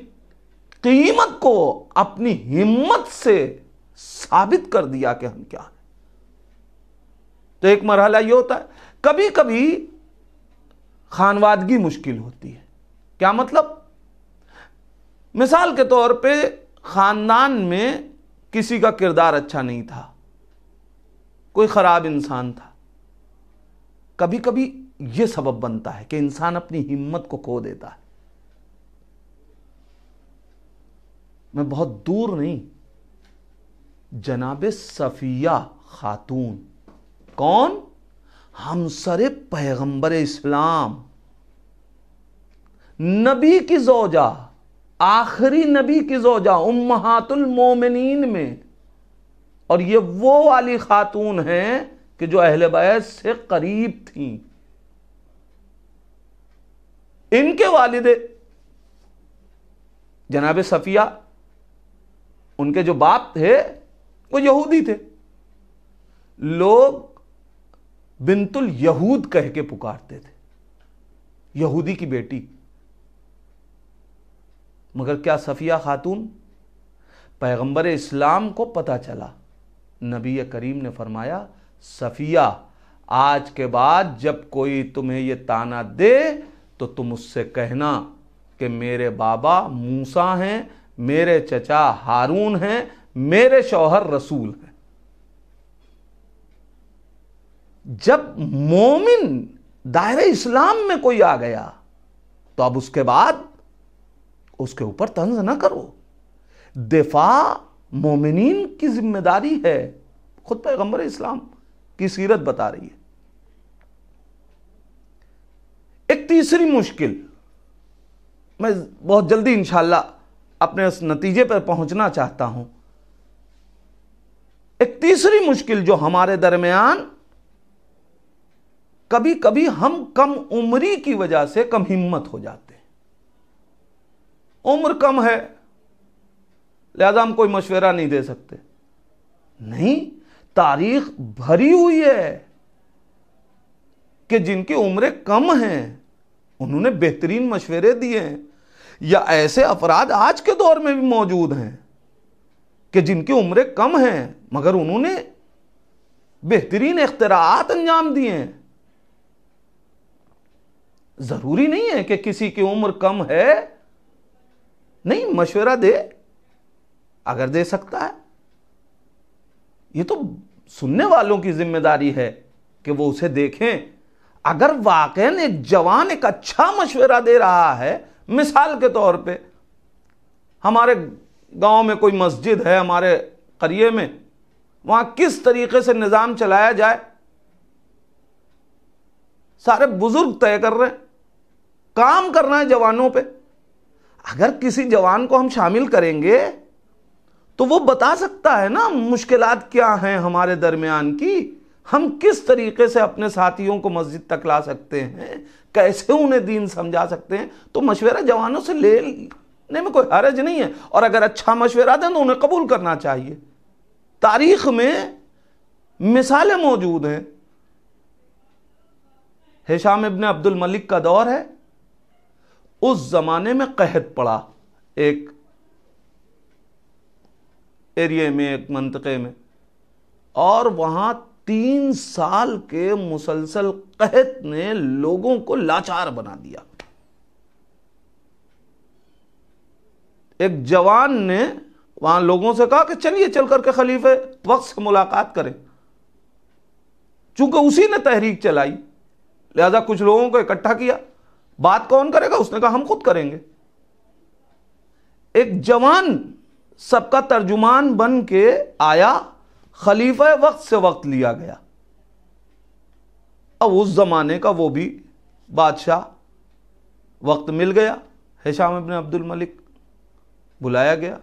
قیمت کو اپنی ہمت سے ثابت کر دیا کہ ہم کیا ہیں. تو ایک مرحلہ یہ ہوتا ہے. کبھی کبھی خانوادگی مشکل ہوتی ہے. کیا مطلب؟ مثال کے طور پہ خاندان میں کسی کا کردار اچھا نہیں تھا, کوئی خراب انسان تھا. کبھی کبھی یہ سبب بنتا ہے کہ انسان اپنی ہمت کو کھو دیتا ہے. میں بہت دور نہیں, جناب صفیہ خاتون, کون؟ ہمسر پیغمبر اسلام, نبی کی زوجہ, آخری نبی کی زوجہ, امہات المومنین میں. اور یہ وہ والی خاتون ہیں کہ جو اہل بیت سے قریب تھیں. ان کے والد جناب صفیہ, ان کے جو باپ تھے وہ یہودی تھے. لوگ بنت الیہود کہہ کے پکارتے تھے, یہودی کی بیٹی. مگر کیا صفیہ خاتون, پیغمبر اسلام کو پتہ چلا, نبی کریم نے فرمایا صفیہ آج کے بعد جب کوئی تمہیں یہ طعنہ دے تو تم اس سے کہنا کہ میرے بابا موسیٰ ہیں, میرے چچا ہارون ہیں, میرے شوہر رسول ہیں. جب مومن دائرہ اسلام میں کوئی آ گیا تو اب اس کے بعد اس کے اوپر طنز نہ کرو. دفاع مومنین کی ذمہ داری ہے. خود پیغمبر اسلام کی سیرت بتا رہی ہے. ایک تیسری مشکل, میں بہت جلدی انشاءاللہ اپنے اس نتیجے پر پہنچنا چاہتا ہوں. ایک تیسری مشکل جو ہمارے درمیان کبھی کبھی ہم کم عمری کی وجہ سے کم ہمت ہو جاتے ہیں. عمر کم ہے لہذا ہم کوئی مشورہ نہیں دے سکتے. نہیں, تاریخ بھری ہوئی ہے کہ جن کی عمریں کم ہیں انہوں نے بہترین مشورے دیے ہیں. یا ایسے افراد آج کے دور میں بھی موجود ہیں کہ جن کی عمریں کم ہیں مگر انہوں نے بہترین اختراعات انجام دیے ہیں. ضروری نہیں ہے کہ کسی کی عمر کم ہے نہیں مشورہ دے، اگر دے سکتا ہے یہ تو سننے والوں کی ذمہ داری ہے کہ وہ اسے دیکھیں۔ اگر واقعاً ایک جوان ایک اچھا مشورہ دے رہا ہے، مثال کے طور پہ ہمارے گاؤں میں کوئی مسجد ہے، ہمارے قریے میں، وہاں کس طریقے سے نظام چلایا جائے سارے بزرگ طے کر رہے ہیں، کام کرنا ہے جوانوں پہ۔ اگر کسی جوان کو ہم شامل کریں گے تو وہ بتا سکتا ہے نا مشکلات کیا ہیں ہمارے درمیان کی، ہم کس طریقے سے اپنے ساتھیوں کو مسجد تک لا سکتے ہیں، کیسے انہیں دین سمجھا سکتے ہیں۔ تو مشورہ جوانوں سے لینے میں کوئی حرج نہیں ہے، اور اگر اچھا مشورہ دیں تو انہیں قبول کرنا چاہیے۔ تاریخ میں مثالیں موجود ہیں، ہشام ابن عبد الملک کا دور ہے، اس زمانے میں قحط پڑا ایک ایریے میں، ایک منطقے میں، اور وہاں 3 سال کے مسلسل قحط نے لوگوں کو لاچار بنا دیا۔ ایک جوان نے وہاں لوگوں سے کہا کہ چلیے چل کر کے خلیفہ وقت سے ملاقات کریں، چونکہ اسی نے تحریک چلائی لہذا کچھ لوگوں کو اکٹھا کیا۔ بات کون کرے گا؟ اس نے کہا ہم خود کریں گے۔ ایک جوان سب کا ترجمان بن کے آیا، خلیفہ وقت سے وقت لیا گیا۔ اب اس زمانے کا وہ بھی بادشاہ، وقت مل گیا، ہشام ابن عبد الملک بلایا گیا۔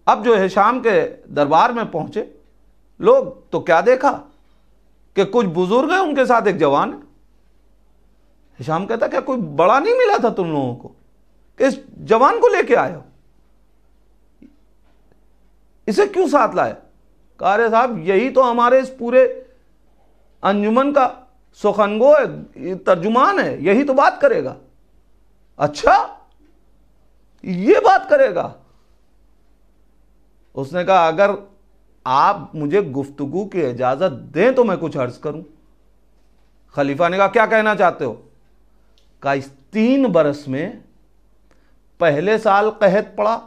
اب جو ہشام کے دربار میں پہنچے لوگ تو کیا دیکھا کہ کچھ بزرگ ہیں، ان کے ساتھ ایک جوان ہے۔ ہشام کہتا کیا کوئی بڑا نہیں ملا تھا تم لوگوں کو کہ اس جوان کو لے کے آئے ہو، اسے کیوں ساتھ لائے؟ کہا رہے صاحب یہی تو ہمارے اس پورے انجمن کا سخنگو ہے، ترجمان ہے، یہی تو بات کرے گا۔ اچھا یہ بات کرے گا؟ اس نے کہا اگر آپ مجھے گفتگو کی اجازت دیں تو میں کچھ عرض کروں۔ خلیفہ نے کہا کیا کہنا چاہتے ہو؟ کہا اس 3 برس میں پہلے سال قحط پڑا،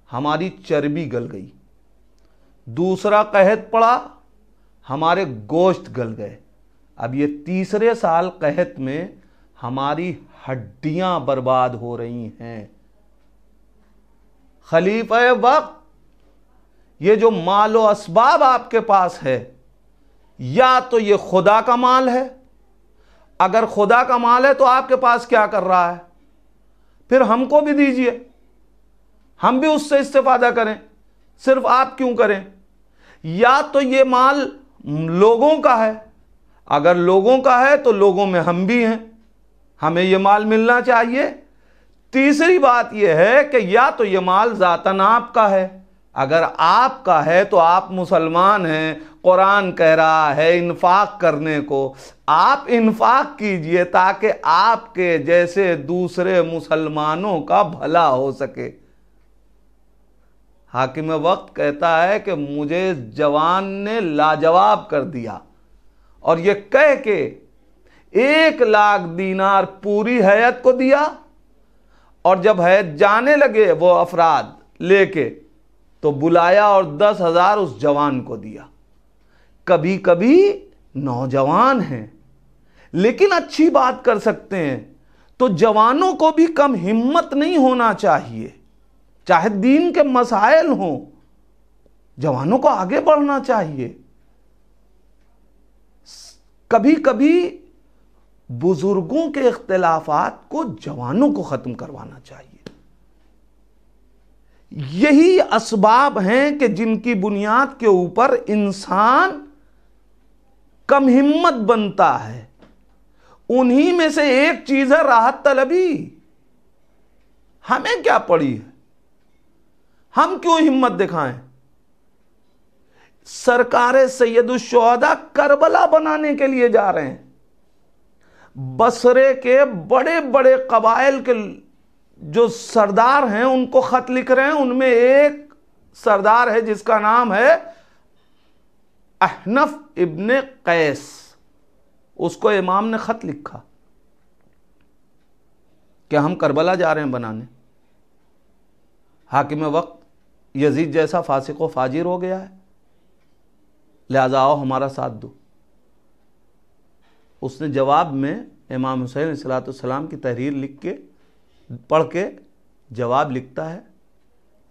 ہماری چربی گل گئی، دوسرا قحط پڑا، ہمارے گوشت گل گئے، اب یہ تیسرے سال قحط میں ہماری ہڈیاں برباد ہو رہی ہیں۔ خلیفہ وقت یہ جو مال و اسباب آپ کے پاس ہے یا تو یہ خدا کا مال ہے، اگر خدا کا مال ہے تو آپ کے پاس کیا کر رہا ہے؟ پھر ہم کو بھی دیجئے، ہم بھی اس سے استفادہ کریں، صرف آپ کیوں کریں؟ یا تو یہ مال لوگوں کا ہے، اگر لوگوں کا ہے تو لوگوں میں ہم بھی ہیں، ہمیں یہ مال ملنا چاہیے۔ تیسری بات یہ ہے کہ یا تو یہ مال ذاتاً آپ کا ہے، اگر آپ کا ہے تو آپ مسلمان ہیں، قرآن کہہ رہا ہے انفاق کرنے کو، آپ انفاق کیجئے تاکہ آپ کے جیسے دوسرے مسلمانوں کا بھلا ہو سکے۔ حاکم وقت کہتا ہے کہ مجھے جوان نے لاجواب کر دیا، اور یہ کہہ کے 1,00,000 دینار پوری ہیئت کو دیا، اور جب ہیئت جانے لگے وہ افراد لے کے تو بلایا اور 10,000 اس جوان کو دیا۔ کبھی کبھی نوجوان ہیں لیکن اچھی بات کر سکتے ہیں، تو جوانوں کو بھی کم ہمت نہیں ہونا چاہیے، چاہے دین کے مسائل ہوں، جوانوں کو آگے بڑھنا چاہیے۔ کبھی کبھی بزرگوں کے اختلافات کو جوانوں کو ختم کروانا چاہیے۔ یہی اسباب ہیں کہ جن کی بنیاد کے اوپر انسان کم ہمت بنتا ہے، انہی میں سے ایک چیز ہے راحت طلبی۔ ہمیں کیا پڑی ہے؟ ہم کیوں ہمت دکھائیں؟ سرکار سید الشہداء کربلا بنانے کے لیے جا رہے ہیں، بصرے کے بڑے بڑے قبائل کے جو سردار ہیں ان کو خط لکھ رہے ہیں۔ ان میں ایک سردار ہے جس کا نام ہے احنف ابن قیس، اس کو امام نے خط لکھا کہ ہم کربلا جا رہے ہیں بنانے، حاکم وقت یزید جیسا فاسق و فاجر ہو گیا ہے، لہذا آؤ ہمارا ساتھ دو۔ اس نے جواب میں امام حسین علیہ السلام کی تحریر لکھ کے پڑھ کے جواب لکھتا ہے،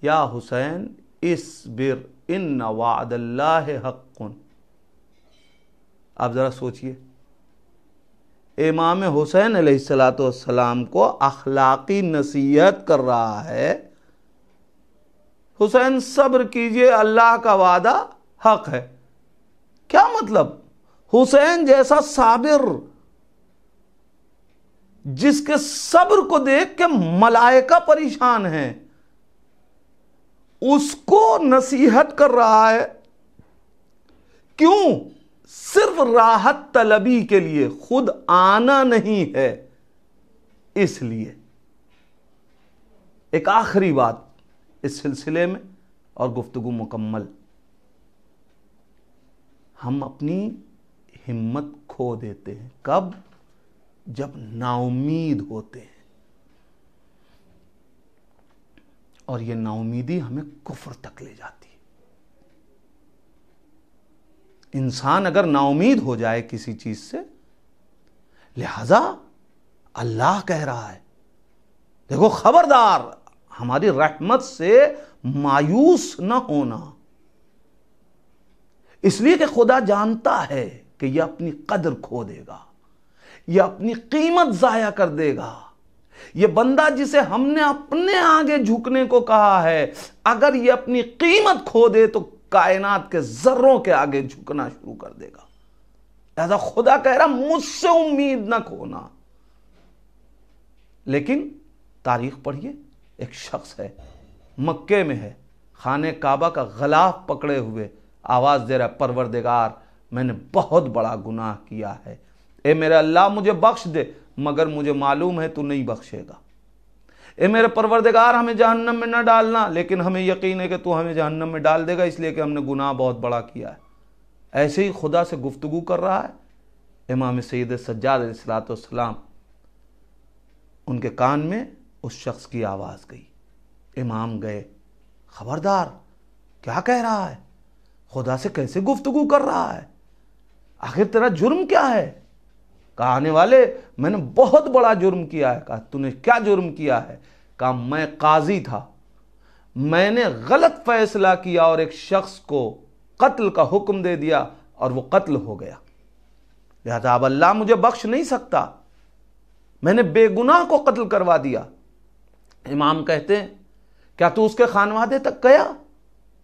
یا حسین اصبر ان وعد اللہ حق۔ آپ ذرا سوچئے، امام حسین علیہ السلام کو اخلاقی نصیحت کر رہا ہے، حسین صبر کیجئے، اللہ کا وعدہ حق ہے۔ کیا مطلب؟ حسین جیسا صابر، جس کے صبر کو دیکھ کے ملائکہ پریشان ہیں، اس کو نصیحت کر رہا ہے۔ کیوں؟ صرف راحت طلبی کے لیے، خود آنا نہیں ہے اس لیے۔ ایک آخری بات اس سلسلے میں اور گفتگو مکمل۔ ہم اپنی ہمت کھو دیتے ہیں، کب؟ جب نا امید ہوتے ہیں، اور یہ نا امیدی ہمیں کفر تک لے جاتی ہے۔ انسان اگر نا امید ہو جائے کسی چیز سے، لہذا اللہ کہہ رہا ہے دیکھو خبردار، ہماری رحمت سے مایوس نہ ہونا، اس لیے کہ خدا جانتا ہے کہ یہ اپنی قدر کھو دے گا، یہ اپنی قیمت ضائع کر دے گا۔ یہ بندہ جسے ہم نے اپنے آگے جھکنے کو کہا ہے، اگر یہ اپنی قیمت کھو دے تو کائنات کے ذروں کے آگے جھکنا شروع کر دے گا۔ لہذا خدا کہہ رہا مجھ سے امید نہ کھونا۔ لیکن تاریخ پڑھیے، ایک شخص ہے، مکے میں ہے، خانہ کعبہ کا غلاف پکڑے ہوئے آواز دے رہا ہے، پروردگار میں نے بہت بڑا گناہ کیا ہے، اے میرے اللہ مجھے بخش دے، مگر مجھے معلوم ہے تو نہیں بخشے گا۔ اے میرے پروردگار ہمیں جہنم میں نہ ڈالنا، لیکن ہمیں یقین ہے کہ تو ہمیں جہنم میں ڈال دے گا، اس لیے کہ ہم نے گناہ بہت بڑا کیا ہے۔ ایسے ہی خدا سے گفتگو کر رہا ہے امام سید سجاد علیہ السلام۔ ان کے کان میں اس شخص کی آواز گئی، امام گئے، خبردار کیا کہہ رہا ہے، خدا سے کیسے گفتگو کر رہا ہے، آخر تیرا جرم کیا ہے؟ کہا آنے والے میں نے بہت بڑا جرم کیا ہے۔ کہا تو نے کیا جرم کیا ہے؟ کہا میں قاضی تھا، میں نے غلط فیصلہ کیا اور ایک شخص کو قتل کا حکم دے دیا اور وہ قتل ہو گیا، لہذا اب اللہ مجھے بخش نہیں سکتا، میں نے بے گناہ کو قتل کروا دیا۔ امام کہتے ہیں کیا تو اس کے خانوادے تک گیا،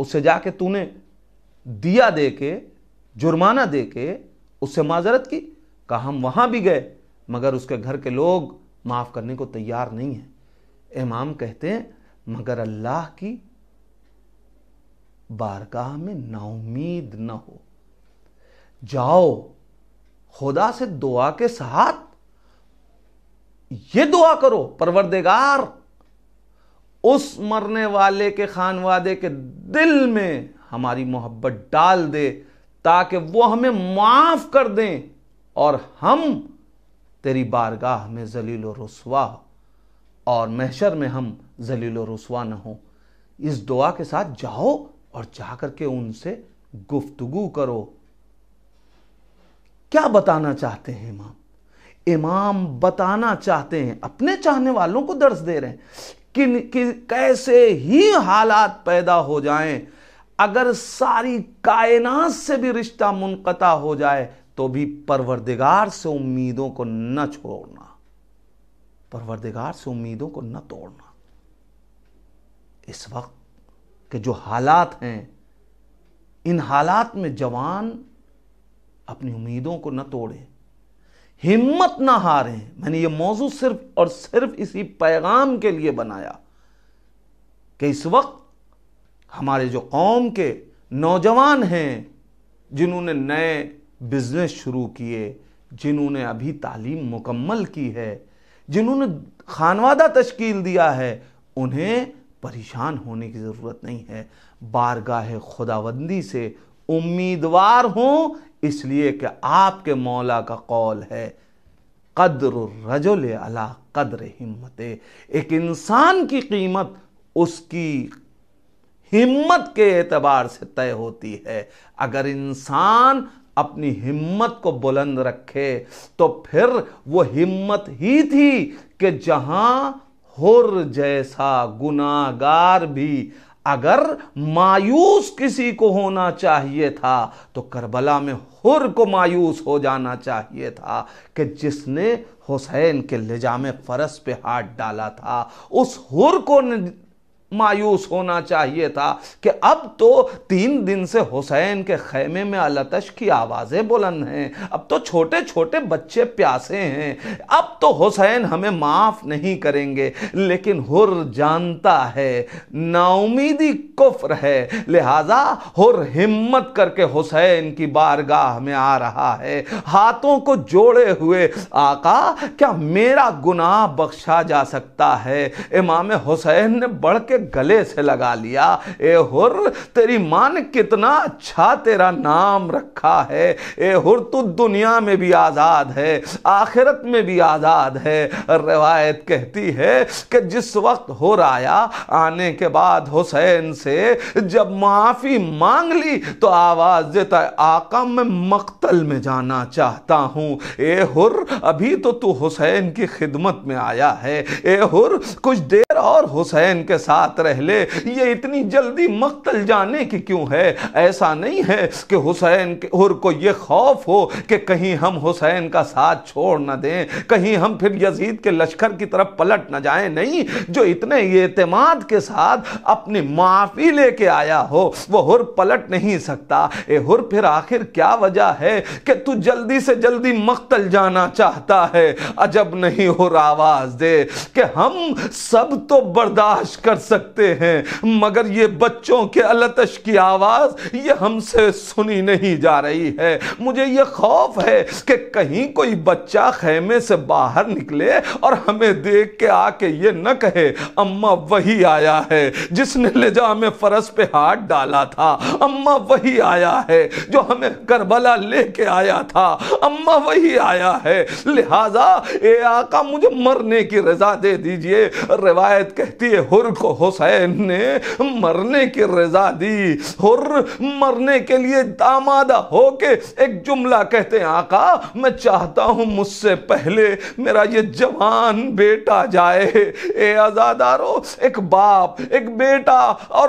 اس سے جا کے تو نے دیا دے کے، جرمانہ دے کے اس سے معذرت کی؟ کہا ہم وہاں بھی گئے، مگر اس کے گھر کے لوگ معاف کرنے کو تیار نہیں ہیں۔ امام کہتے ہیں مگر اللہ کی بارگاہ میں نا امید نہ ہو، جاؤ خدا سے دعا کے ساتھ یہ دعا کرو، پروردگار اس مرنے والے کے خانوادے کے دل میں ہماری محبت ڈال دے تاکہ وہ ہمیں معاف کر دیں اور ہم تیری بارگاہ میں ذلیل و رسوا اور محشر میں ہم ذلیل و رسوا نہ ہوں۔ اس دعا کے ساتھ جاؤ اور جا کر کے ان سے گفتگو کرو۔ کیا بتانا چاہتے ہیں امام؟ امام بتانا چاہتے ہیں، اپنے چاہنے والوں کو درس دے رہے ہیں کہ کیسے ہی حالات پیدا ہو جائیں، اگر ساری کائنات سے بھی رشتہ منقطع ہو جائے تو بھی پروردگار سے امیدوں کو نہ چھوڑنا، پروردگار سے امیدوں کو نہ توڑنا۔ اس وقت کہ جو حالات ہیں، ان حالات میں جوان اپنی امیدوں کو نہ توڑیں، ہمت نہ ہاریں۔ میں نے یہ موضوع صرف اور صرف اسی پیغام کے لیے بنایا کہ اس وقت ہمارے جو قوم کے نوجوان ہیں، جنہوں نے نئے بزنس شروع کیے، جنہوں نے ابھی تعلیم مکمل کی ہے، جنہوں نے خانوادہ تشکیل دیا ہے، انہیں پریشان ہونے کی ضرورت نہیں ہے۔ بارگاہ خداوندی سے امیدوار ہوں، اس لیے کہ آپ کے مولا کا قول ہے قدر الرجل علی قدر ہمتے، ایک انسان کی قیمت اس کی ہمت کے اعتبار سے طے ہوتی ہے۔ اگر انسان اپنی ہمت کو بلند رکھے تو پھر وہ ہمت ہی تھی کہ جہاں حر جیسا گناہگار بھی اگر مایوس کسی کو ہونا چاہیے تھا تو کربلا میں حر کو مایوس ہو جانا چاہیے تھا کہ جس نے حسین کے لجام فرس پہ ہاتھ ڈالا تھا۔ اس حر کو مایوس ہونا چاہیے تھا کہ اب تو 3 دن سے حسین کے خیمے میں التش کی آوازیں بلند ہیں، اب تو چھوٹے چھوٹے بچے پیاسے ہیں، اب تو حسین ہمیں معاف نہیں کریں گے۔ لیکن حر جانتا ہے نا امیدی کفر ہے، لہذا حر ہمت کر کے حسین کی بارگاہ میں آ رہا ہے، ہاتھوں کو جوڑے ہوئے، آقا کیا میرا گناہ بخشا جا سکتا ہے؟ امام حسین نے بڑھ کے گلے سے لگا لیا، اے حر تیری ماں نے کتنا اچھا تیرا نام رکھا ہے، اے حر تو دنیا میں بھی آزاد ہے، آخرت میں بھی آزاد ہے۔ روایت کہتی ہے کہ جس وقت حر آیا، آنے کے بعد حسین سے جب معافی مانگ لی تو آواز دیتا ہے آقا میں مقتل میں جانا چاہتا ہوں۔ اے حر ابھی تو حسین کی خدمت میں آیا ہے، اے حر کچھ دیر اور حسین کے ساتھ رہ لے، یہ اتنی جلدی مقتل جانے کی کیوں ہے؟ ایسا نہیں ہے کہ حسین کے حر کو یہ خوف ہو کہ کہیں ہم حسین کا ساتھ چھوڑ نہ دیں، کہیں ہم پھر یزید کے لشکر کی طرف پلٹ نہ جائیں۔ نہیں، جو اتنے اعتماد کے ساتھ اپنی معافی لے کے آیا ہو وہ حر پلٹ نہیں سکتا۔ اے حر پھر آخر کیا وجہ ہے کہ تو جلدی سے جلدی مقتل جانا چاہتا ہے؟ عجب نہیں حر آواز دے کہ ہم سب تو برداشت کر سکتے ہیں مگر یہ بچوں کے التش کی آواز یہ ہم سے سنی نہیں جا رہی ہے۔ مجھے یہ خوف ہے کہ کہیں کوئی بچہ خیمے سے باہر نکلے اور ہمیں دیکھ کے آ کے یہ نہ کہے اماں وہی آیا ہے جس نے لجام فرس پہ ہاتھ ڈالا تھا، اماں وہی آیا ہے جو ہمیں کربلا لے کے آیا تھا، اماں وہی آیا ہے، لہذا اے آقا مجھے مرنے کی رضا دے دیجئے۔ روایت کہتی ہے حر کو حسین نے مرنے کی رضا دی، حر مرنے کے لیے آمادہ ہو کے ایک جملہ کہتے ہیں آقا میں چاہتا ہوں مجھ سے پہلے میرا یہ جوان بیٹا جائے۔ اے عزادارو، ایک باپ ایک بیٹا اور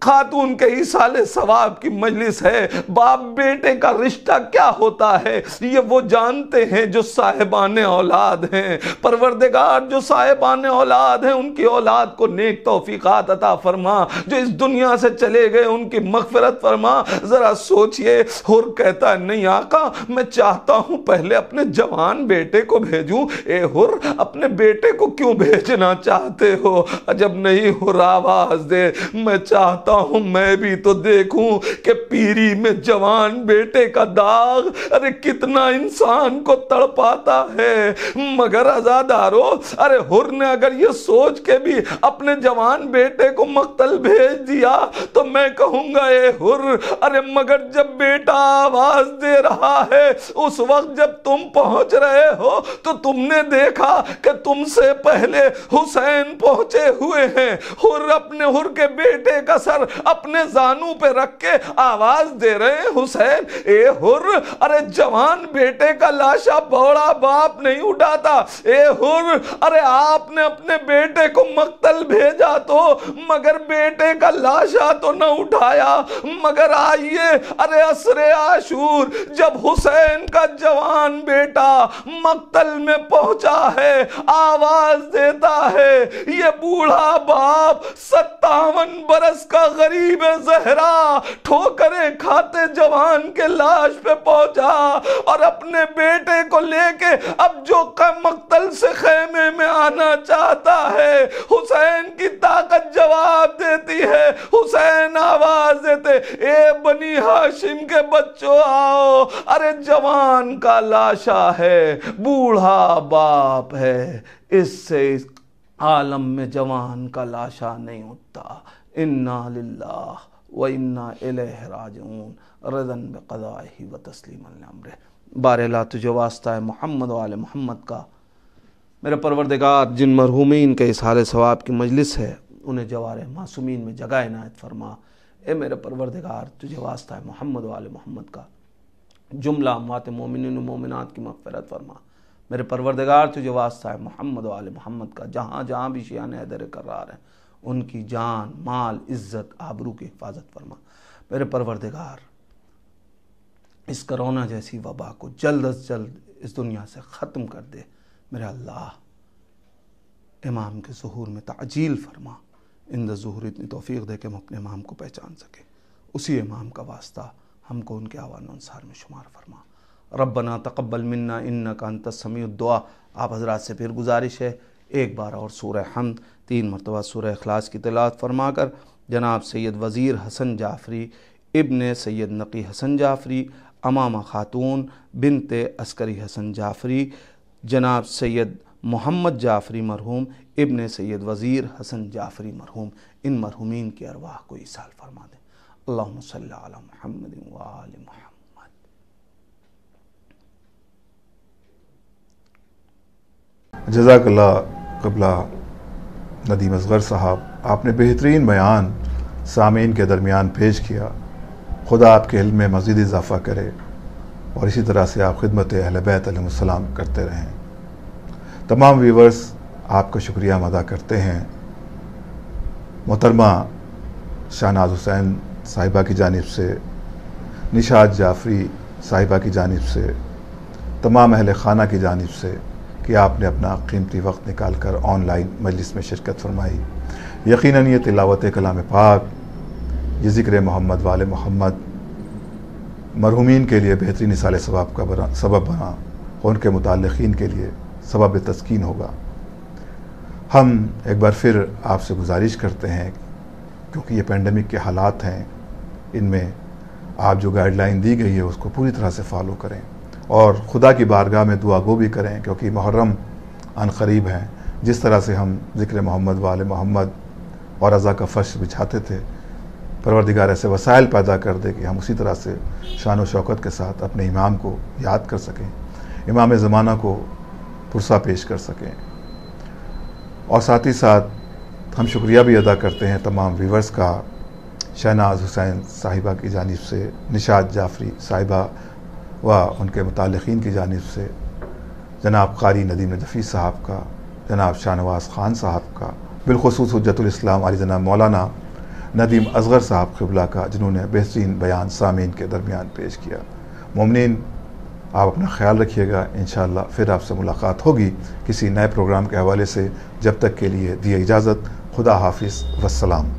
خاتون کے ایصال ثواب کی مجلس ہے، باپ بیٹے کا رشتہ کیا ہوتا ہے یہ وہ جانتے ہیں جو صاحبان اولاد ہیں۔ پروردگار جو صاحبان اولاد ہیں ان کی اولاد کو نیک توفیقات عطا فرما، جو اس دنیا سے چلے گئے ان کی مغفرت فرما۔ ذرا سوچئے، حر کہتا ہے نہیں آقا میں چاہتا ہوں پہلے اپنے جوان بیٹے کو بھیجوں۔ اے حر اپنے بیٹے کو کیوں بھیجنا چاہتے ہو؟ عجب نہیں حر آواز دے میں چاہتا ہوں میں بھی تو دیکھوں کہ پیری میں جوان بیٹے کا داغ ارے کتنا انسان کو تڑپاتا ہے۔ مگر عزادارو، ارے حر نے اگر یہ سوچ کے بھی اپنے جوان بیٹے کو مقتل بھیج دیا تو میں کہوں گا اے حر ارے مگر جب بیٹا آواز دے رہا ہے اس وقت جب تم پہنچ رہے ہو تو تم نے دیکھا کہ تم سے پہلے حسین پہنچے ہوئے ہیں۔ حر کے بیٹے کا سر اپنے زانوں پہ رکھ کے آواز دے رہے ہیں حسین۔ اے حر ارے جوان بیٹے کا لاشا بوڑا باپ نہیں اٹھاتا۔ اے حر ارے آپ نے اپنے بیٹے کو مقتل بھیجا تو مگر بیٹے کا لاشا تو نہ اٹھایا۔ مگر آئیے ارے عصر عاشور جب حسین کا جوان بیٹا مقتل میں پہنچا ہے آواز دیتا ہے یہ بوڑھا باپ 57 برس کا غریب زہرا ٹھوکریں کھاتے جوان کے لاش پہ پہنچا اور اپنے بیٹے کو لے کے اب جو مقتل سے خیمے میں آنا چاہتا ہے حسین کی طاقت جواب دیتی ہے، حسین آواز دیتے اے بنی ہاشم کے بچوں آؤ، ارے جوان کا لاشا ہے، بوڑھا باپ ہے، اس سے عالم میں جوان کا لاشا نہیں اٹھتا۔ انا للہ و انا الیہ راجعون، رضا بقضائہ و تسلیما لامرہ۔ بارہلا تجھے واسطہ ہے محمد و آل محمد کا۔ میرے پروردگار جن مرحومین کے اظہار ثواب کی مجلس ہے انہیں جوار معصومین میں جگہ عنایت فرما۔ اے میرے پروردگار تجھے واسطہ ہے محمد و آل محمد کا، جملہ اموات مومنین و مومنات کی مغفرت فرما۔ میرے پروردگار تجھے واسطہ ہے محمد و آل محمد کا، جہاں جہاں بھی شیعان حیدر کرار ہیں ان کی جان، مال، عزت، آبرو کی حفاظت فرما۔ میرے پروردگار اس کرونا جیسی وبا کو جلد از جلد اس دنیا سے ختم کر دے۔ میرے اللہ امام کے ظہور میں تعجیل فرما، اندر ظہور اتنی توفیق دے کہ ہم اپنے امام کو پہچان سکیں، اسی امام کا واسطہ ہم کو ان کے آوان و انصار میں شمار فرما۔ ربنا تقبل منا انک انت السمیع الدعا۔ آپ حضرات سے پھر گزارش ہے ایک بار اور سورہ حمد 3 مرتبہ سورہ اخلاص کی تلاوت فرما کر جناب سید وزیر حسن جعفری ابن سید نقی حسن جعفری، امامہ خاتون بنت عسکری حسن جعفری، جناب سید محمد جعفری مرحوم ابن سید وزیر حسن جعفری مرحوم، ان مرحومین کی ارواح کو ایصال فرما دیں۔ اللہم صلی علی محمد و آل محمد۔ جزاک اللہ قبلہ ندیم اصغر صاحب، آپ نے بہترین بیان سامعین کے درمیان پیش کیا۔ خدا آپ کے علم میں مزید اضافہ کرے اور اسی طرح سے آپ خدمت اہل بیت علیہ السلام کرتے رہیں۔ تمام ویورز آپ کا شکریہ ادا کرتے ہیں۔ محترمہ شاہناز حسین صاحبہ کی جانب سے، نشاط جعفری صاحبہ کی جانب سے، تمام اہل خانہ کی جانب سے کہ آپ نے اپنا قیمتی وقت نکال کر آن لائن مجلس میں شرکت فرمائی۔ یقیناً یہ تلاوت کلام پاک، یہ ذکر محمد وآل محمد مرحومین کے لیے بہترین اصال ثواب کا سبب بنا اور ان کے متعلقین کے لیے سبب تسکین ہوگا۔ ہم ایک بار پھر آپ سے گزارش کرتے ہیں کیونکہ یہ پینڈیمک کے حالات ہیں، ان میں آپ جو گائیڈ لائن دی گئی ہے اس کو پوری طرح سے فالو کریں اور خدا کی بارگاہ میں دعا گو بھی کریں، کیونکہ محرم عن قریب ہیں۔ جس طرح سے ہم ذکر محمد وآل محمد اور رضا کا فرش بچھاتے تھے، پروردگار ایسے وسائل پیدا کر دے کہ ہم اسی طرح سے شان و شوکت کے ساتھ اپنے امام کو یاد کر سکیں، امام زمانہ کو پرسہ پیش کر سکیں۔ اور ساتھ ہی ساتھ ہم شکریہ بھی ادا کرتے ہیں تمام ویورز کا، شہناز حسین صاحبہ کی جانب سے، نشاط جعفری صاحبہ و ان کے متعلقین کی جانب سے، جناب قاری ندیم نجفی صاحب کا، جناب شاہ نواز خان صاحب کا، بالخصوص حجت الاسلام علی جناب مولانا ندیم اصغر صاحب قبلہ کا، جنہوں نے بہترین بیان سامعین کے درمیان پیش کیا۔ مومنین آپ اپنا خیال رکھیے گا، انشاءاللہ پھر آپ سے ملاقات ہوگی کسی نئے پروگرام کے حوالے سے۔ جب تک کے لیے دیے اجازت، خدا حافظ، والسلام۔